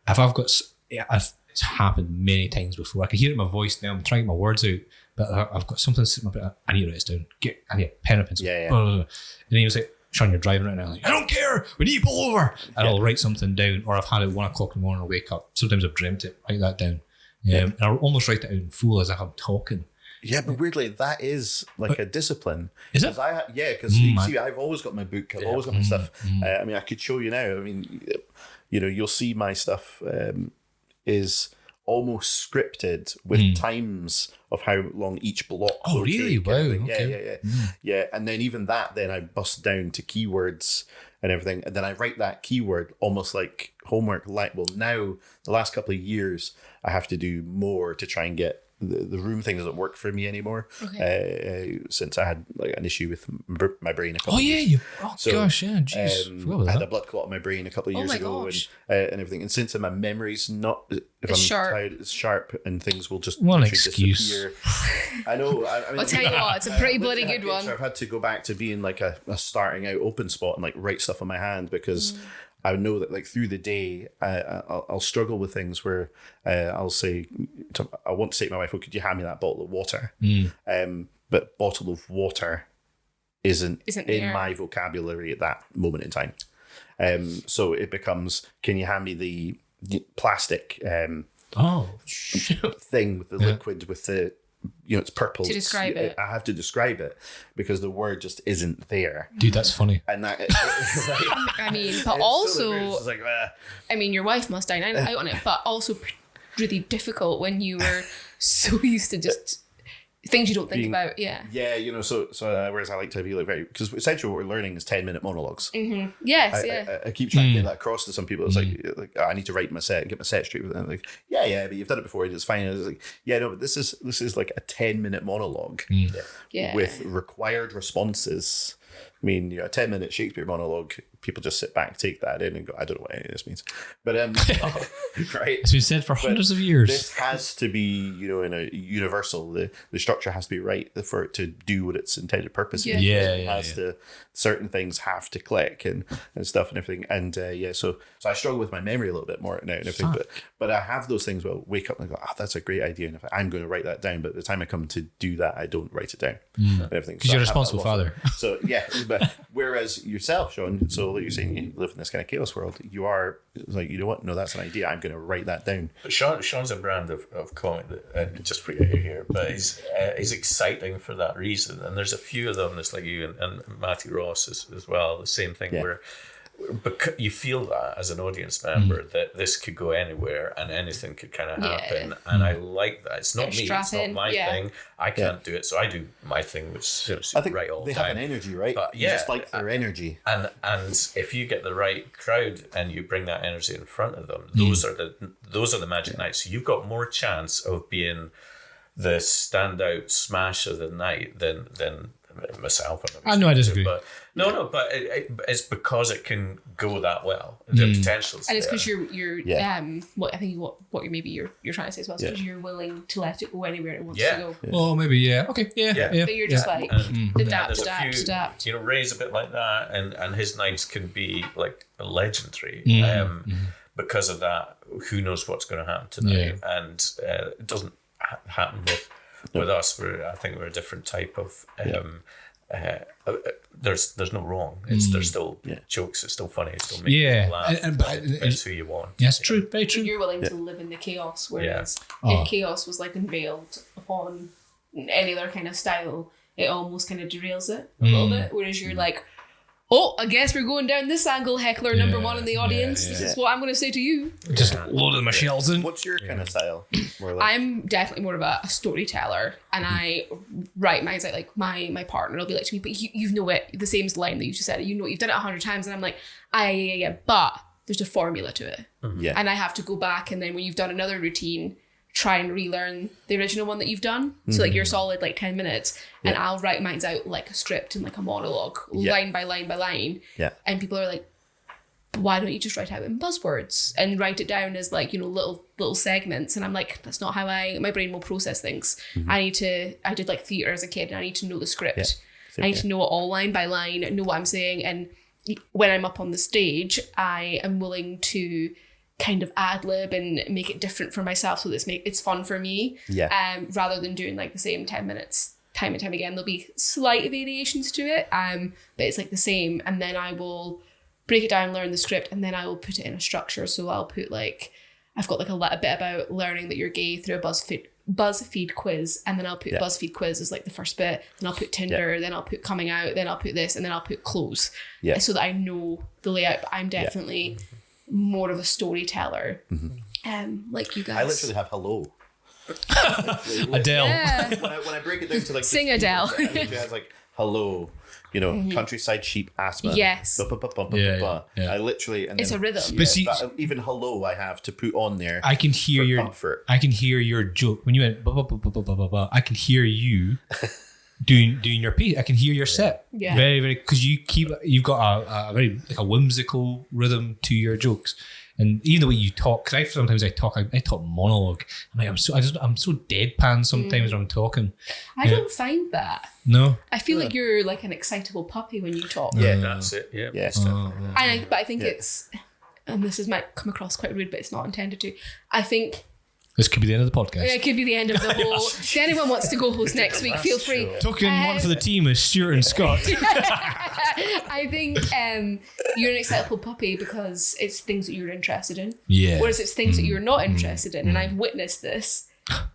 It's happened many times before. I can hear it in my voice now. I'm trying to get my words out. But I've got something sitting up. I need to write this down. I need a pen and pencil. Yeah. Blah, blah, blah. And then he was like, Sean, you're driving right now. I'm like, I don't care. We need to pull over. And I'll write something down, or I've had it 1 o'clock in the morning. I'll wake up. Sometimes I've dreamt it. Write that down. And I'll almost write it out in full as if I'm talking. Yeah, but weirdly, that is a discipline. Is it? Because you see, I've always got my book. I've always got my stuff. I could show you now. You'll see my stuff is almost scripted with times of how long each block. Oh, really? Wow. Okay. Yeah. And then even that, then I bust down to keywords and everything, and then I write that keyword almost like homework. Now the last couple of years, I have to do more to try and get. The room thing doesn't work for me anymore. Okay. Since I had an issue with my brain a couple of years. Gosh, yeah, jeez. I had a blood clot in my brain a couple of years ago and everything. And since my memory's not, if I'm tired, it's sharp and things will just disappear. I know. I'll tell you what, it's a pretty bloody good one. I've had to go back to being a starting out open spot and write stuff on my hand because I know that through the day, I'll struggle with things where I'll say, I want to say to my wife, "Oh, could you hand me that bottle of water?" But bottle of water isn't in my vocabulary at that moment in time. So it becomes, can you hand me the plastic thing with the liquid with the, it's purple. To describe it. I have to describe it because the word just isn't there. Dude, that's funny. And that, but also, your wife must dine out on it, but also really difficult when you were so used to just things you don't think about. Yeah. Yeah, you know, so whereas I like to be like very, because essentially what we're learning is 10-minute monologues. Yes. I keep trying to get that across to some people. It's like I need to write my set and get my set straight with them. Like, yeah, but you've done it before. It's fine. It's like, yeah, no, but this is like a 10-minute monologue with required responses. I mean, a 10-minute Shakespeare monologue, people just sit back, take that in and go, I don't know what any of this means. But, right. It's been said for hundreds of years. This has to be, in a universal, the structure has to be right for it to do what its intended purpose is. It has to, certain things have to click and stuff and everything. And so I struggle with my memory a little bit more now and everything. But I have those things where I'll wake up and go, that's a great idea. And I'm going to write that down. But the time I come to do that, I don't write it down. And everything. Because you're a responsible father. So, yeah. But whereas yourself, Sean, so like you're saying, you live in this kind of chaos world, you are like, you know what? No, that's an idea. I'm going to write that down. But Sean's a brand of comic that, just for you here, but he's exciting for that reason. And there's a few of them that's like you and Matty Ross as well. The same thing where because you feel that as an audience member that this could go anywhere and anything could kind of happen, and I like that. It's not me, it's not my thing. I can't do it, so I do my thing, which I think right all they the time. Have an energy, right? But you just like their energy, and if you get the right crowd and you bring that energy in front of them, those are the magic nights. So you've got more chance of being the standout smash of the night than myself. I know I disagree. But but it's because it can go that well. The potential's and it's there. because you're what I think what you're trying to say as well is because you're willing to let it go anywhere it wants to go. Oh, maybe okay, But you're just like adapt. Ray's a bit like that, and his nights can be like legendary. Because of that, who knows what's going to happen tonight, and it doesn't happen with us. I think we're a different type of. There's no wrong. There's still jokes. It's still funny. It's still making people laugh. It's who you want. Yes, true. Very true. You're willing to live in the chaos, whereas if chaos was like unveiled upon any other kind of style, it almost kind of derails it a little bit. Whereas you're like, oh, I guess we're going down this angle, heckler number one in the audience. This is what I'm going to say to you. Just loaded my shells in. What's your kind of style? I'm definitely more of a storyteller, and I write mine out. Like my partner will be like to me, but you know it, the same line that you just said. You've done it 100 times, and I'm like, but there's a formula to it, and I have to go back, and then when you've done another routine, try and relearn the original one that you've done. So like you're solid like 10 minutes and I'll write mine out like a script and like a monologue, line by line by line. Yeah. And people are like, why don't you just write out in buzzwords and write it down as like, little segments? And I'm like, that's not how my brain will process things. I did like theatre as a kid and I need to know the script. I need to know it all line by line, know what I'm saying. And when I'm up on the stage, I am willing to kind of ad lib and make it different for myself so that it's fun for me. Rather than doing like the same 10 minutes time and time again. There'll be slight variations to it, but it's like the same. And then I will break it down, learn the script, and then I will put it in a structure. So I'll put like, I've got like a bit about learning that you're gay through a BuzzFeed quiz, and then I'll put BuzzFeed quiz as like the first bit, then I'll put Tinder, then I'll put coming out, then I'll put this, and then I'll put close. So that I know the layout. But I'm definitely more of a storyteller, like you guys. I literally have hello. Adele. Yeah. When I break it down to like sing Adele. I literally have like hello, countryside sheep asthma. Yes. I literally, and it's a rhythm. But see, even hello I have to put on there. I can hear your comfort. I can hear your joke when you went blah, blah, blah, blah, blah, blah, blah. I can hear you doing your piece. I can hear your set. Very, very, because you've got a very like a whimsical rhythm to your jokes. And even the way you talk, because sometimes I talk monologue. I'm like, I'm so deadpan sometimes when I'm talking. I don't find that. No, I feel like you're like an excitable puppy when you talk. Yeah, that's it. Yeah. But I think it's, and might come across quite rude, but it's not intended to. I think this could be the end of the podcast. It could be the end of the whole. If anyone wants to go host next week, feel free. Token one for the team is Stuart and Scott. I think you're an excitable puppy because it's things that you're interested in. Yeah. Whereas it's things that you're not interested in, and I've witnessed this.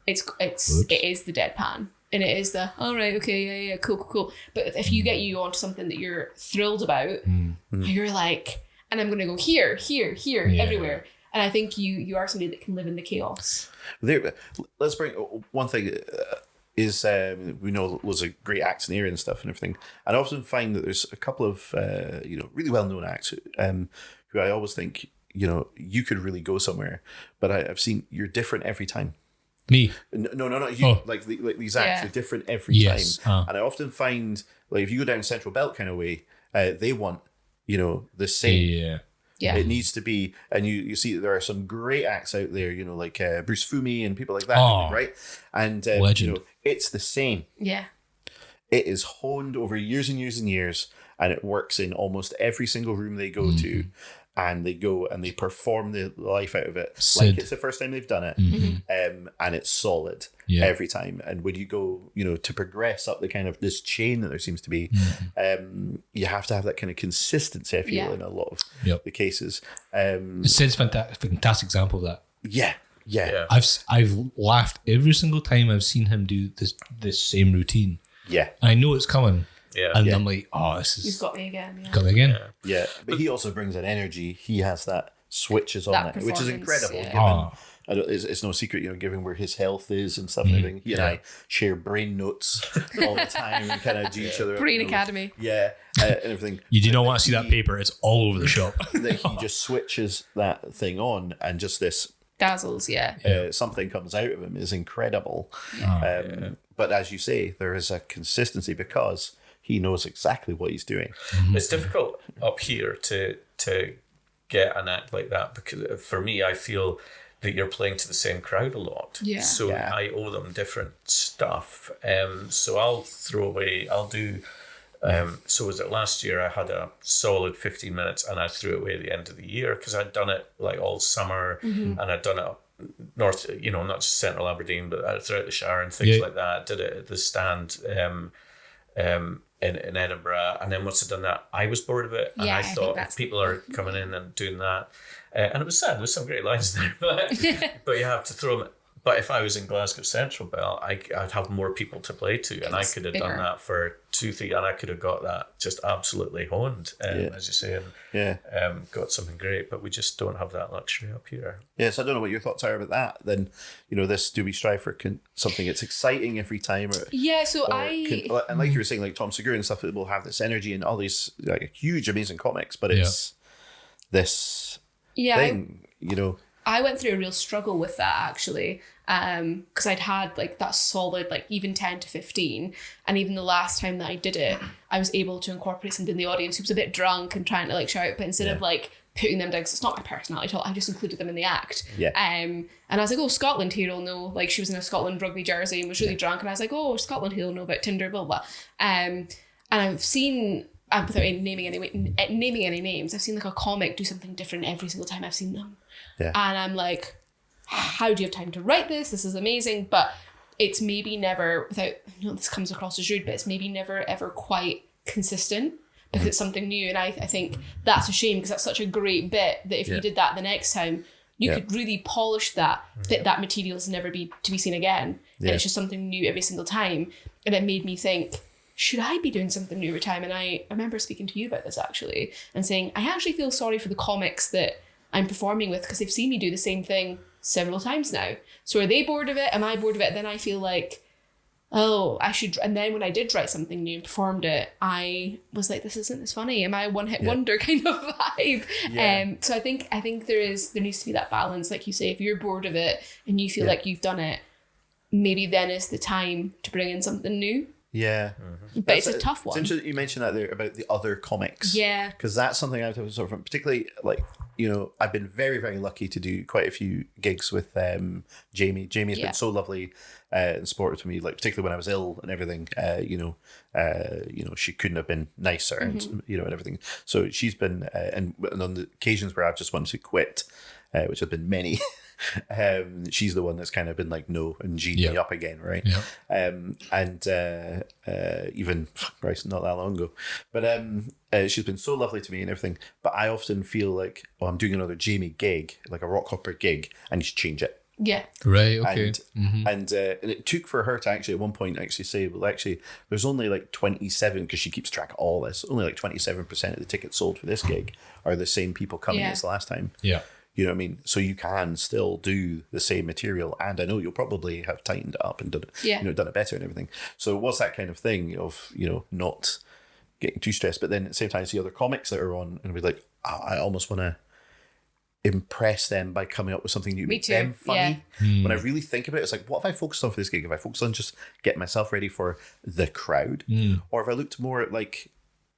It is the deadpan. And it is the, all right, okay, yeah, cool. But if you get you onto something that you're thrilled about, you're like, and I'm going to go here, everywhere. And I think you are somebody that can live in the chaos. Let's bring one thing. is we know loads of great acts in the area and stuff and everything. And I often find that there's a couple of really well known acts who I always think you could really go somewhere, but I've seen you're different every time. Me? No, not you. Oh. Like these acts are different every Yes. time, and I often find like if you go down Central Belt kind of way, they want the same. Yeah. Yeah. It needs to be, and you see that there are some great acts out there, like Bruce Fumi and people like that, Oh. right? And Legend. it's the same. Yeah. It is honed over years and years and years, and it works in almost every single room they go to. And they go and they perform the life out of it Sid. like it's the first time they've done it, and it's solid every time. And when you go, to progress up the kind of this chain that there seems to be, you have to have that kind of consistency. I feel in a lot of the cases. Sid's fantastic example of that. Yeah. I've laughed every single time I've seen him do this same routine. Yeah. I know it's coming. Yeah. And I'm like, oh, this is You've got me again. Yeah. got me again. Yeah, but he also brings an energy. He has that switches on That it, which is performance, incredible. yeah. Given, it's no secret, given where his health is and stuff and everything. He and I share brain notes all the time and kind of do each other. Brain Academy. Yeah, and everything. You do not want to see that paper. It's all over the shop. That he just switches that thing on, and just this Dazzles, yeah. something comes out of him is incredible. But as you say, there is a consistency because he knows exactly what he's doing. It's difficult up here to get an act like that because for me, I feel that you're playing to the same crowd a lot. Yeah. So I owe them different stuff. So I'll do. So was it last year? I had a solid 15 minutes, and I threw it away at the end of the year because I'd done it like all summer, and I'd done it up north, not just central Aberdeen, but throughout the Shire and things like that. Did it at the stand. In Edinburgh, and then once I'd done that, I was bored of it, and I thought people are coming in and doing that, and it was sad. There's some great lines there, but you have to throw them. But if I was in Glasgow Central Belt, I'd have more people to play to, and I could have done that for 2-3, and I could have got that just absolutely honed, as you say, and got something great. But we just don't have that luxury up here. Yes, I don't know what your thoughts are about that. Then, this, do we strive for something that's exciting every time? And like you were saying, like Tom Segura and stuff, it will have this energy and all these like huge, amazing comics, but it's this thing, I went through a real struggle with that actually, because I'd had like that solid like even 10 to 15, and even the last time that I did it, I was able to incorporate something in the audience who was a bit drunk and trying to like shout, but instead of like putting them down, because it's not my personality at all, I just included them in the act. And I was like, oh, Scotland here will know, like she was in a Scotland rugby jersey and was really drunk, and I was like, oh, Scotland here will know about Tinder, blah blah. And I've seen, without naming any names, I've seen like a comic do something different every single time I've seen them. And I'm like, how do you have time to write this? This is amazing. But it's maybe never, this comes across as rude, but it's maybe never ever quite consistent because it's something new. And I think that's a shame because that's such a great bit that if you did that the next time, you could really polish that material is never to be seen again. And it's just something new every single time. And it made me think, should I be doing something new every time? And I remember speaking to you about this actually and saying, I actually feel sorry for the comics that I'm performing with because they've seen me do the same thing several times now. So are they bored of it? Am I bored of it? Then I feel like, oh, I should. And then when I did write something new and performed it, I was like, this isn't as funny. Am I a one-hit wonder kind of vibe? So I think there needs to be that balance. Like you say, if you're bored of it and you feel like you've done it, maybe then is the time to bring in something new. Yeah. But it's a tough one. It's interesting you mentioned that there about the other comics. Yeah. Because that's something I've sort of, particularly like, I've been very, very lucky to do quite a few gigs with Jamie. Jamie's been so lovely and supportive to me, like particularly when I was ill and everything. She couldn't have been nicer and and everything. So she's been and on the occasions where I've just wanted to quit, which have been many. She's the one that's kind of been like no and G'd me up again, right? Even Bryce not that long ago, but she's been so lovely to me and everything. But I often feel like, I'm doing another Jamie gig, like a rock opera gig, I need to change it. Yeah. Right. Okay. And it took for her to actually at one point actually say, well, actually, there's only like 27 because she keeps track of all this. Only like 27% of the tickets sold for this gig are the same people coming as last time. Yeah. You know what I mean? So you can still do the same material, and I know you'll probably have tightened it up and done it, done it better and everything. So what's that kind of thing of, not getting too stressed, but then at the same time I see other comics that are on and be like, I almost want to impress them by coming up with something new, make them funny. When I really think about it, it's like, what have I focused on for this gig? Have I focused on just getting myself ready for the crowd, or if I looked more at like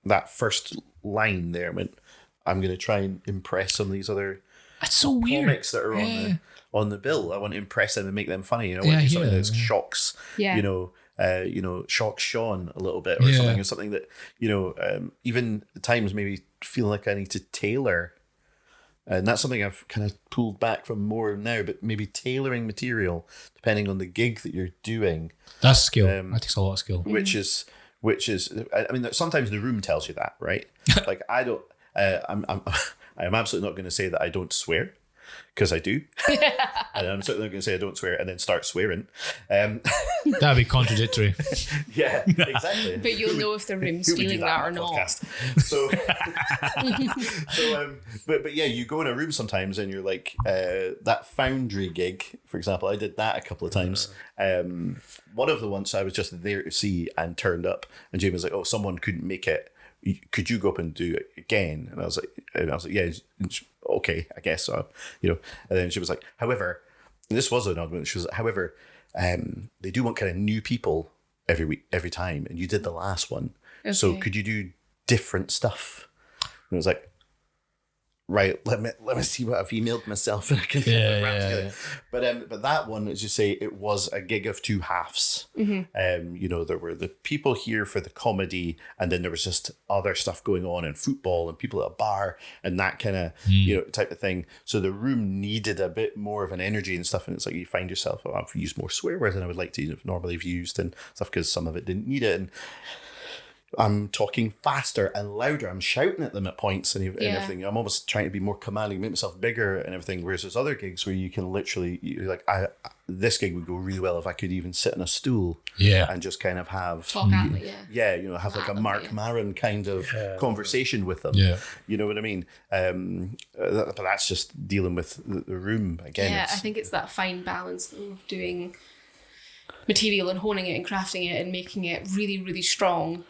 that first line there, I went, I'm going to try and impress some of these other comics that are on the bill. I want to impress them and make them funny. I want to do something that shocks, shocks Sean a little bit, or something that even at times maybe feel like I need to tailor. And that's something I've kind of pulled back from more now, but maybe tailoring material depending on the gig that you're doing. That's skill. That takes a lot of skill. Which is, I mean, sometimes the room tells you that, right? Like I don't. I'm absolutely not going to say that I don't swear, because I do. And I'm certainly not going to say I don't swear and then start swearing. That'd be contradictory. Yeah, exactly. But you'll know if the room's feeling that or not. So, but yeah, you go in a room sometimes and you're like, that Foundry gig, for example, I did that a couple of times. One of the ones I was just there to see and turned up, and Jamie was like, oh, someone couldn't make it. Could you go up and do it again? And I was like, yeah, okay, I guess so. And then she was like, however, and this was an argument. She was like, however, they do want kind of new people every week, every time, and you did the last one. Okay. So could you do different stuff? And I was like, right, let me see what I've emailed myself, and I can wrap together. But that one, as you say, it was a gig of two halves. There were the people here for the comedy, and then there was just other stuff going on in football and people at a bar and that kind of type of thing. So the room needed a bit more of an energy and stuff, and it's like you find yourself, oh, I've used more swear words than I would like to normally have used and stuff, because some of it didn't need it. And I'm talking faster and louder. I'm shouting at them at points and everything. I'm almost trying to be more commanding, make myself bigger and everything. Whereas there's other gigs where you can literally, this gig would go really well if I could even sit on a stool and just kind of have talk at me, have like a Mark Maron kind of conversation with them. You know what I mean? But that's just dealing with the room again. Yeah, I think it's that fine balance of doing material and honing it and crafting it and making it really, really strong,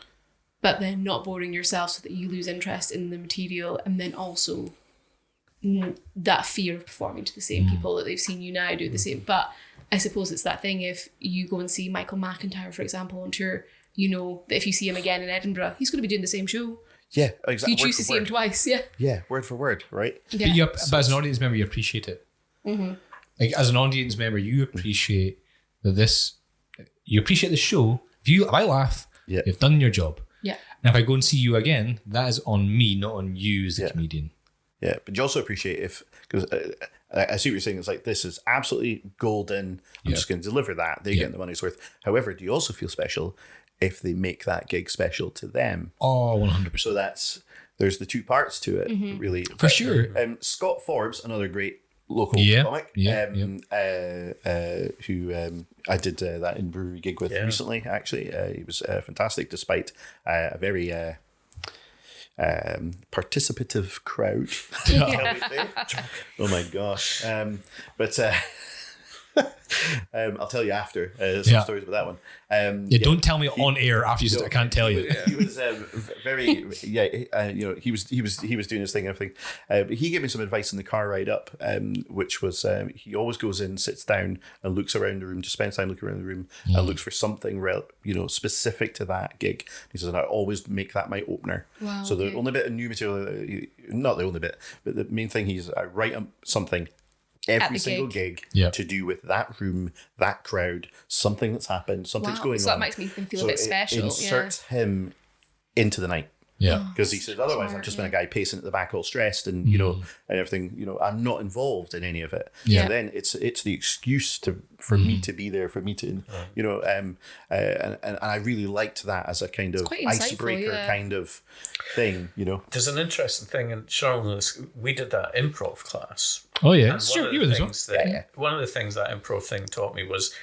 but then not boring yourself so that you lose interest in the material, and then also that fear of performing to the same people that they've seen you now do the same. But I suppose it's that thing, if you go and see Michael McIntyre, for example, on tour, you know that if you see him again in Edinburgh, he's going to be doing the same show. Yeah, exactly. You choose to see him twice, Yeah, word for word, right? Yeah. But as an audience member, you appreciate it. Like, as an audience member, you appreciate you appreciate the show. If I laugh, you've done your job. Yeah. And if I go and see you again, that is on me, not on you as the comedian. Yeah, but you also appreciate because I see what you're saying. It's like, this is absolutely golden. I'm just going to deliver that. They're getting the money's worth. However, do you also feel special if they make that gig special to them? Oh, 100%. So there's the two parts to it, really. For sure. Scott Forbes, another great local comic, who I did that in brewery gig with recently. Actually, he was fantastic, despite a very participative crowd. Oh my gosh! I'll tell you after some stories about that one. Don't tell me on air after you said I can't tell you. He was very he was doing his thing and everything. But he gave me some advice in the car ride up, which was he always goes in, sits down, and looks around the room, just spends time looking around the room and looks for something specific to that gig. He says, and I always make that my opener. Wow, so the only bit of new material, not the only bit, but the main thing is I write something every single gig to do with that room, that crowd, something that's happened, something's going on. So that makes me feel a bit special. It inserts him into the night. Yeah. Because he says, otherwise I've just been a guy pacing at the back all stressed and, and everything, I'm not involved in any of it. Yeah. And then it's the excuse for me to be there, for me to, and I really liked that as a kind of icebreaker kind of thing, There's an interesting thing, and Sean, we did that improv class. Oh yeah, sure, you were there. One of the things that improv thing taught me was,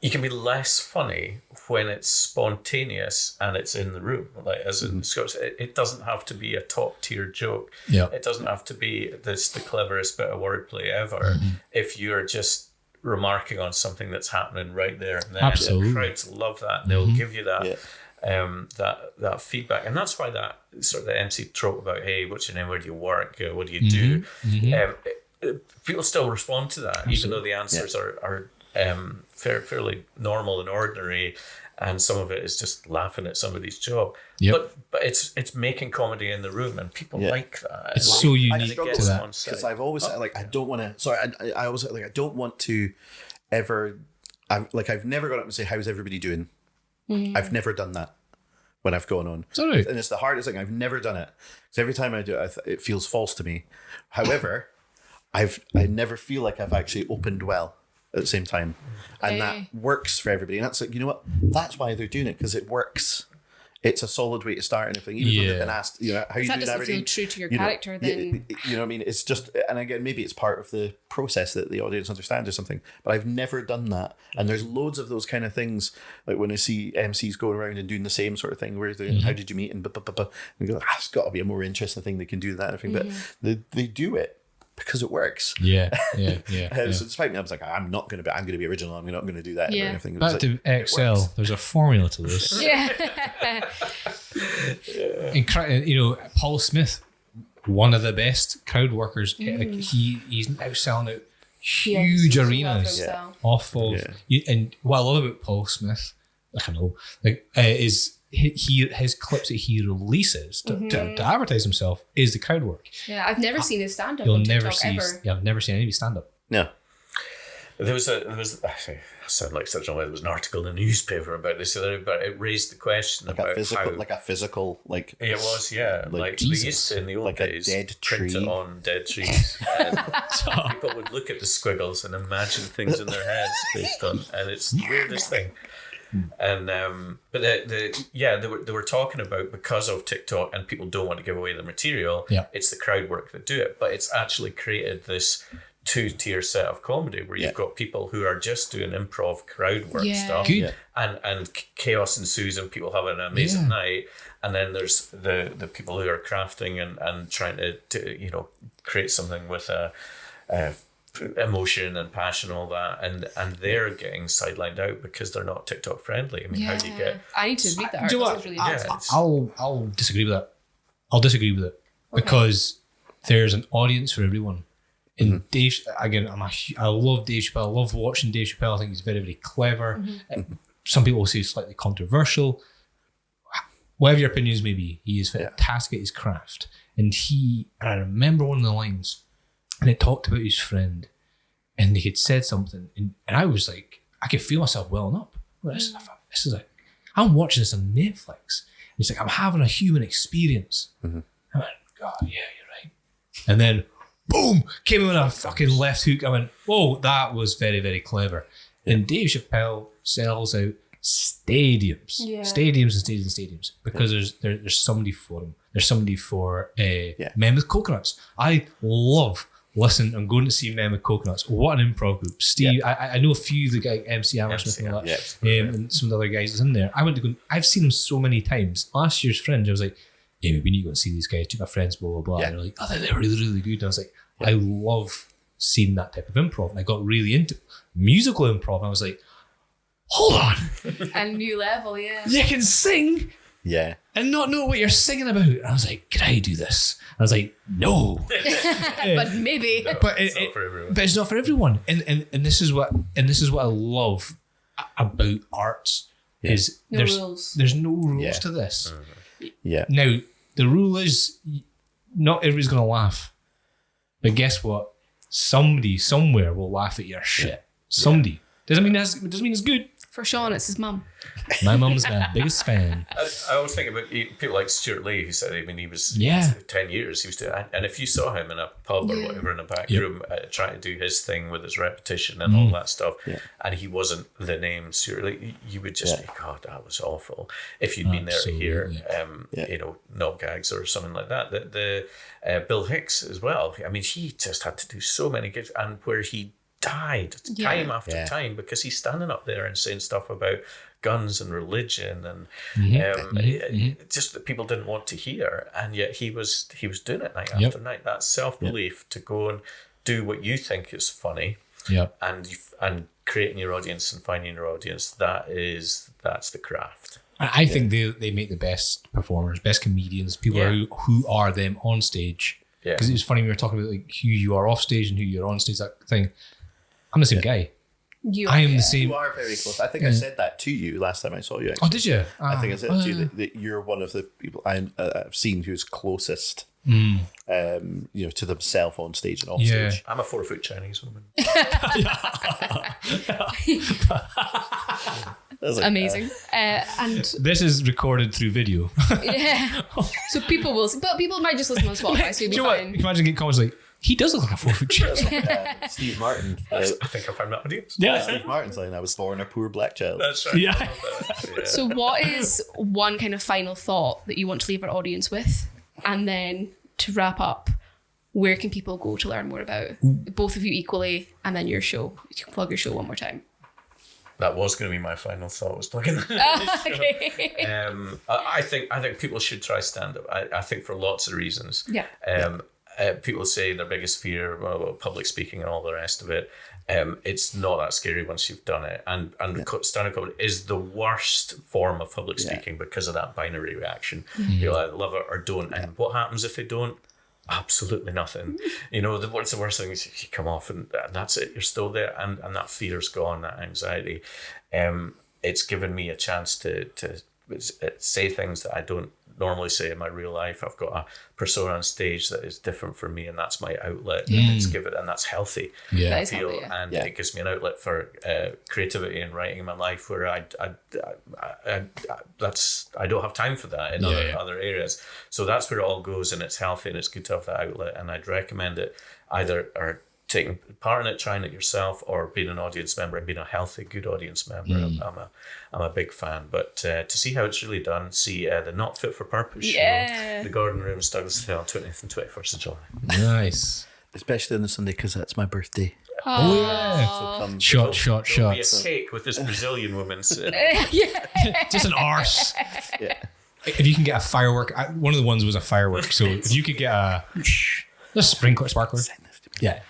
you can be less funny when it's spontaneous and it's in the room. Like as in Scott said, it doesn't have to be a top tier joke. Yeah. It doesn't have to be the cleverest bit of wordplay ever. If you're just remarking on something that's happening right there and then, Absolutely. the crowds love that. They'll give you that. That feedback, and that's why that sort of the MC trope about, hey, what's your name, where do you work, what do you do, people still respond to that. Even though the answers are fairly normal and ordinary, and some of it is just laughing at somebody's job. But it's making comedy in the room, and people like that. It's so unique struggle to with that. because I've always like I don't want to. Sorry, I always like I don't want to ever. I've never got up and say, how's everybody doing? I've never done that when I've gone on. Sorry. And it's the hardest thing. I've never done it. Because every time I do it, it feels false to me. However, I never feel like I've actually opened well at the same time. And that works for everybody. And that's like, you know what? That's why they're doing it, because it works. It's a solid way to start and everything. Even though they've been asked, you know, how you that doing doesn't everything. feel true to your character, then You know what I mean? It's just, and again, maybe it's part of the process that the audience understands or something, but I've never done that. And there's loads of those kind of things, like when I see MCs going around and doing the same sort of thing, where they're, how did you meet? And you go, it's got to be a more interesting thing they can do that. And everything. But they do it because it works. Yeah. So despite me, I was like, I'm going to be original. I'm not going to do that. Yeah. And everything. Back Like, to Excel, there's a formula to this. And, you know, Paul Smith, one of the best crowd workers. Like, he's now selling out huge arenas off of. And what I love about Paul Smith, I don't know, like, is his clips that he releases to advertise himself is the crowd work. Yeah, I've never seen his stand up. You'll on never TikTok, see. ever. Yeah, I've never seen any stand up. No. There was I sound like such a way. There was an article in the newspaper about this the other day, but it raised the question Like about a physical, how, like a physical, like it was, like they used to in the old Like a days dead print tree. it on dead trees, and people would look at the squiggles and imagine things in their heads based on, and it's the weirdest thing. And but they were talking about, because of TikTok and people don't want to give away the material, it's the crowd work that do it, but it's actually created this two-tier set of comedy where you've got people who are just doing improv crowd work stuff. Good. And chaos ensues and people have an amazing night, and then there's the people who are crafting and trying to you know, create something with a emotion and passion, all that, and they're getting sidelined out because they're not TikTok friendly. I mean, how do you get? I need to read that Do you know article. what? It's really interesting. I'll disagree with that. I'll disagree with it because there's an audience for everyone. And Dave, again, I love Dave Chappelle. I love watching Dave Chappelle. I think he's very, very clever. Some people will say slightly controversial. Whatever your opinions may be, he is fantastic at his craft. And I remember one of the lines, and it talked about his friend, and they had said something, and I was like, I could feel myself welling up. Well, this is like, I'm watching this on Netflix. And he's like, I'm having a human experience. I went, God, yeah, you're right. And then, boom, came in with a fucking left hook. I went, whoa, that was very, very clever. And Dave Chappelle sells out stadiums, stadiums, because there's somebody for them. There's somebody for Men with Coconuts. I love listening and going to see Men with Coconuts. What an improv group. Steve, I know a few of the guys, MC Hammersmith and all that, and some of the other guys that's in there. I went to go, I've seen them so many times. Last year's Fringe, I was like, yeah, we need to go and see these guys. Took my friends, blah, blah, blah. And they're like, oh, they're really, really good. And I was like, I love seeing that type of improv. And I got really into musical improv. And I was like, hold on. A new level, You can sing and not know what you're singing about. And I was like, can I do this? And I was like, no. but maybe. But It's not for everyone. But it's not for everyone. And this is what I love about arts is there's no rules to this. Now, the rule is not everybody's going to laugh. But guess what? Somebody somewhere will laugh at your shit. Somebody. Doesn't mean it's good. For Sean, it's his mum. My mum's my biggest fan. I always think about people like Stuart Lee, who said, I mean, he was 10 years. He was doing, and if you saw him in a pub or whatever in a back room trying to do his thing with his repetition and all that stuff, and he wasn't the name Stuart Lee, you would just think, God, that was awful. If you'd been there to hear, you know, knob gags or something like that. The Bill Hicks as well. I mean, he just had to do so many gigs, and where he died time after time because he's standing up there and saying stuff about guns and religion and just that people didn't want to hear, and yet he was doing it night after night. That self-belief to go and do what you think is funny, and creating your audience and finding your audience, that's the craft. I think they make the best performers, best comedians, people who are them on stage. Because it was funny, we were talking about like who you are off stage and who you're on stage, that thing. I'm the same guy. I am the same. You are very close. I think I said that to you last time I saw you. Actually. Oh, did you? I think I said to you that you're one of the people I've seen who's closest, to themselves on stage and off stage. I'm a 4-foot Chinese woman. Amazing. And this is recorded through video. So people will see, but people might just listen on Spotify, so you'll be fine. You can imagine getting comments like, he does look like a 4-foot child. Steve Martin. I think I found that audience. Steve Martin's saying I was born a poor black child. That's right. So what is one kind of final thought that you want to leave our audience with? And then to wrap up, where can people go to learn more about both of you equally, and then your show? You can plug your show one more time. That was going to be my final thought, was plugging that. Okay. I think people should try stand-up. I think for lots of reasons. Yeah. People say their biggest fear, public speaking and all the rest of it. It's not that scary once you've done it. And stand-up comedy is the worst form of public speaking because of that binary reaction. You'll either love it or don't. And what happens if they don't? Absolutely nothing. What's the worst thing is you come off and that's it. You're still there, and that fear's gone, that anxiety. It's given me a chance to say things that I don't normally say in my real life. I've got a persona on stage that is different for me, and that's my outlet. And that's healthy. That I is feel, healthy, and it gives me an outlet for creativity and writing in my life where I don't have time for that in other areas. So that's where it all goes, and it's healthy and it's good to have that outlet. And I'd recommend it either or taking part in it, trying it yourself, or being an audience member and being a healthy, good audience member. I'm a big fan. But to see how it's really done, see the Not Fit for Purpose show, the Gordon Rooms, Douglas Hotel, 20th and 21st of July. Nice. Especially on the Sunday because that's my birthday. Oh yeah. So Shot. There'll be a cake with this Brazilian woman sitting. Just an arse. If you can get a firework, one of the ones was a firework. So if you could get a sprinkler, sparkler. Yeah.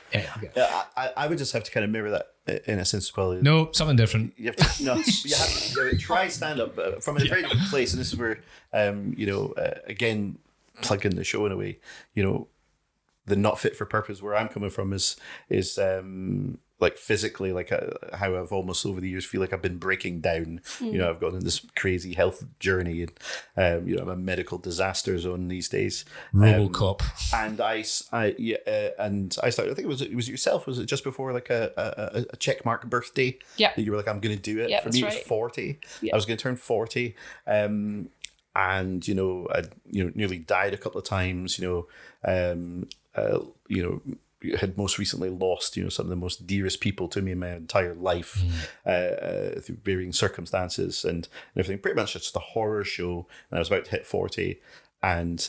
I would just have to kind of mirror that in a sense as well. No, something different. You have to try stand up from a very different place, and this is where again plugging the show in a way. The Not Fit for Purpose where I'm coming from is like physically, like how I've almost over the years feel like I've been breaking down. I've gone on this crazy health journey, and I'm a medical disaster zone these days. RoboCop. And I started. I think it was yourself. Was it just before like a checkmark birthday? Yeah. That you were like, I'm going to do it. Yeah, for me, it was right. 40. Yeah. I was going to turn 40. And I nearly died a couple of times. Had most recently lost, some of the most dearest people to me in my entire life through varying circumstances and everything. Pretty much just a horror show. And I was about to hit 40. And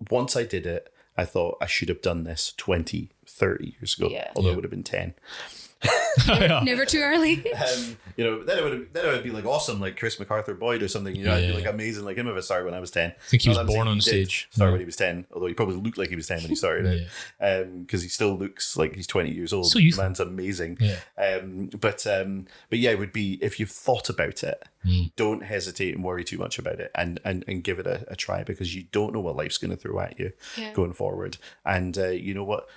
once I did it, I thought I should have done this 20, 30 years ago, although it would have been 10. Never too early. Then it would be like awesome, like Chris MacArthur Boyd or something. I'd be like amazing like him if I started when I was 10. I think he was born on stage. Started when he was 10, although he probably looked like he was 10 when he started it. Because he still looks like he's 20 years old. So youthful. The man's amazing. But it would be, if you've thought about it, don't hesitate and worry too much about it, and give it a try, because you don't know what life's going to throw at you going forward. And you know what?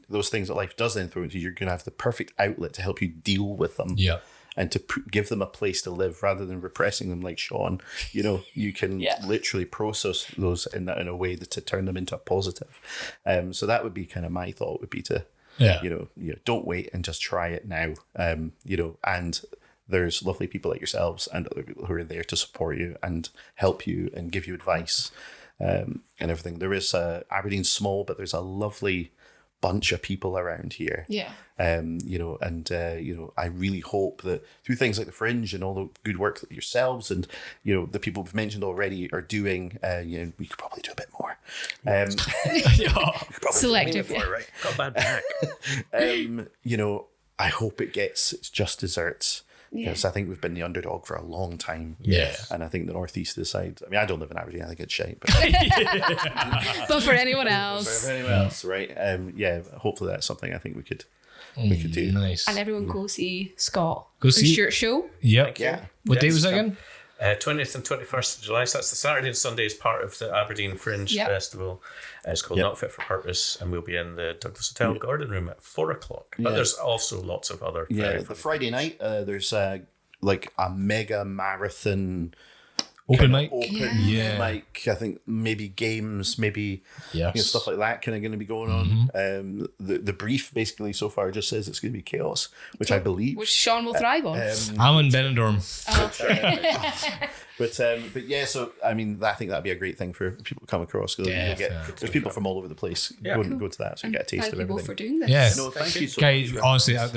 Those things that life does then throw into you, you're going to have the perfect outlet to help you deal with them. Yeah. And to give them a place to live rather than repressing them like Sean. You can literally process those in a way to turn them into a positive. So that would be kind of my thought, would be to, don't wait and just try it now. And there's lovely people like yourselves and other people who are there to support you and help you and give you advice and everything. There is Aberdeen's small, but there's a lovely bunch of people around here. Yeah. You know, and you know, I really hope that through things like the Fringe and all the good work that yourselves and, you know, the people we've mentioned already are doing, you know, we could probably do a bit more. Selective. More, right? Got a bad back. You know, I hope it gets its just desserts. Yeah. Because I think we've been the underdog for a long time. Yeah. And I think the northeast of the side, I mean, I don't live in Aberdeen, I think it's shite. But But for anyone else. for anyone else, right? Yeah, hopefully that's something I think we could do. Nice. And everyone go see Scott. Go and see- Stuart show. Yep. Yeah. What day was that again? 20th and 21st of July. So that's the Saturday and Sunday as part of the Aberdeen Fringe Yep. Festival. It's called Yep. Not Fit for Purpose, and we'll be in the Douglas Hotel Garden Room at 4:00. But Yeah. there's also lots of other. Yeah, the Friday night, there's like a mega marathon Open mic. open mic. I think maybe games, maybe Yes. you know, stuff like that kind of going to be going on. The brief basically so far just says it's going to be chaos, which I believe. Which Sean will thrive on. I'm in Benidorm. But yeah, so I mean, I think that'd be a great thing for people to come across. 'Cause you'll Definitely. there's people from all over the place go to that, so you get a taste Thank of you both everything. for doing this. Yeah. No, thank you so Guys, much. honestly, I've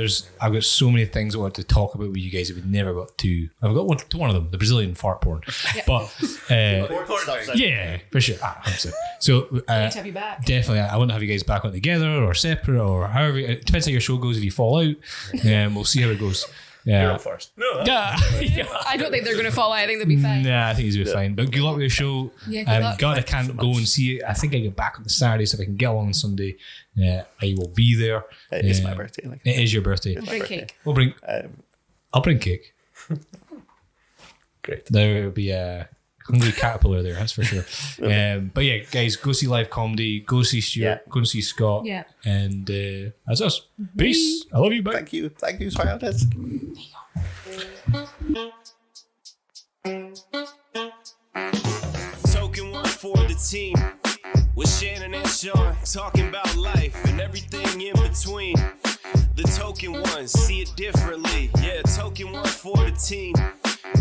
got so many things I want to talk about with you guys that we never got to. I've got one of them, the Brazilian fart porn. But yeah, for sure. 100%. So Great to have you back. definitely, I want to have you guys back on together or separate or however. It depends how your show goes. If you fall out, we'll see how it goes. You're Yeah. up first. No, Yeah. I don't think they're going to fall out. I think they'll be fine. Nah, I think he's be fine. But good luck with the show. Yeah, good luck. God, I can't go and see it. I think I get back on the Saturday, so if I can get along on Sunday, I will be there. It's my birthday. Like, It is your birthday. Bring cake. We'll bring. I'll bring cake. great. There will be a hungry caterpillar there, that's for sure. But yeah, guys, go see live comedy. Go see Stuart. Go and see Scott. Yeah. And that's us. Peace. I love you. Bye. thank you, Scientist. Token one for the team. With Shannon and Sean talking about life and everything in between. The token ones see it differently. Yeah, token one for the team.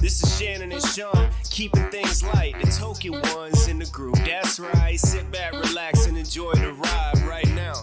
This is Shannon and Sean keeping things light. The token ones in the group. That's right. Sit back, relax, and enjoy the ride right now.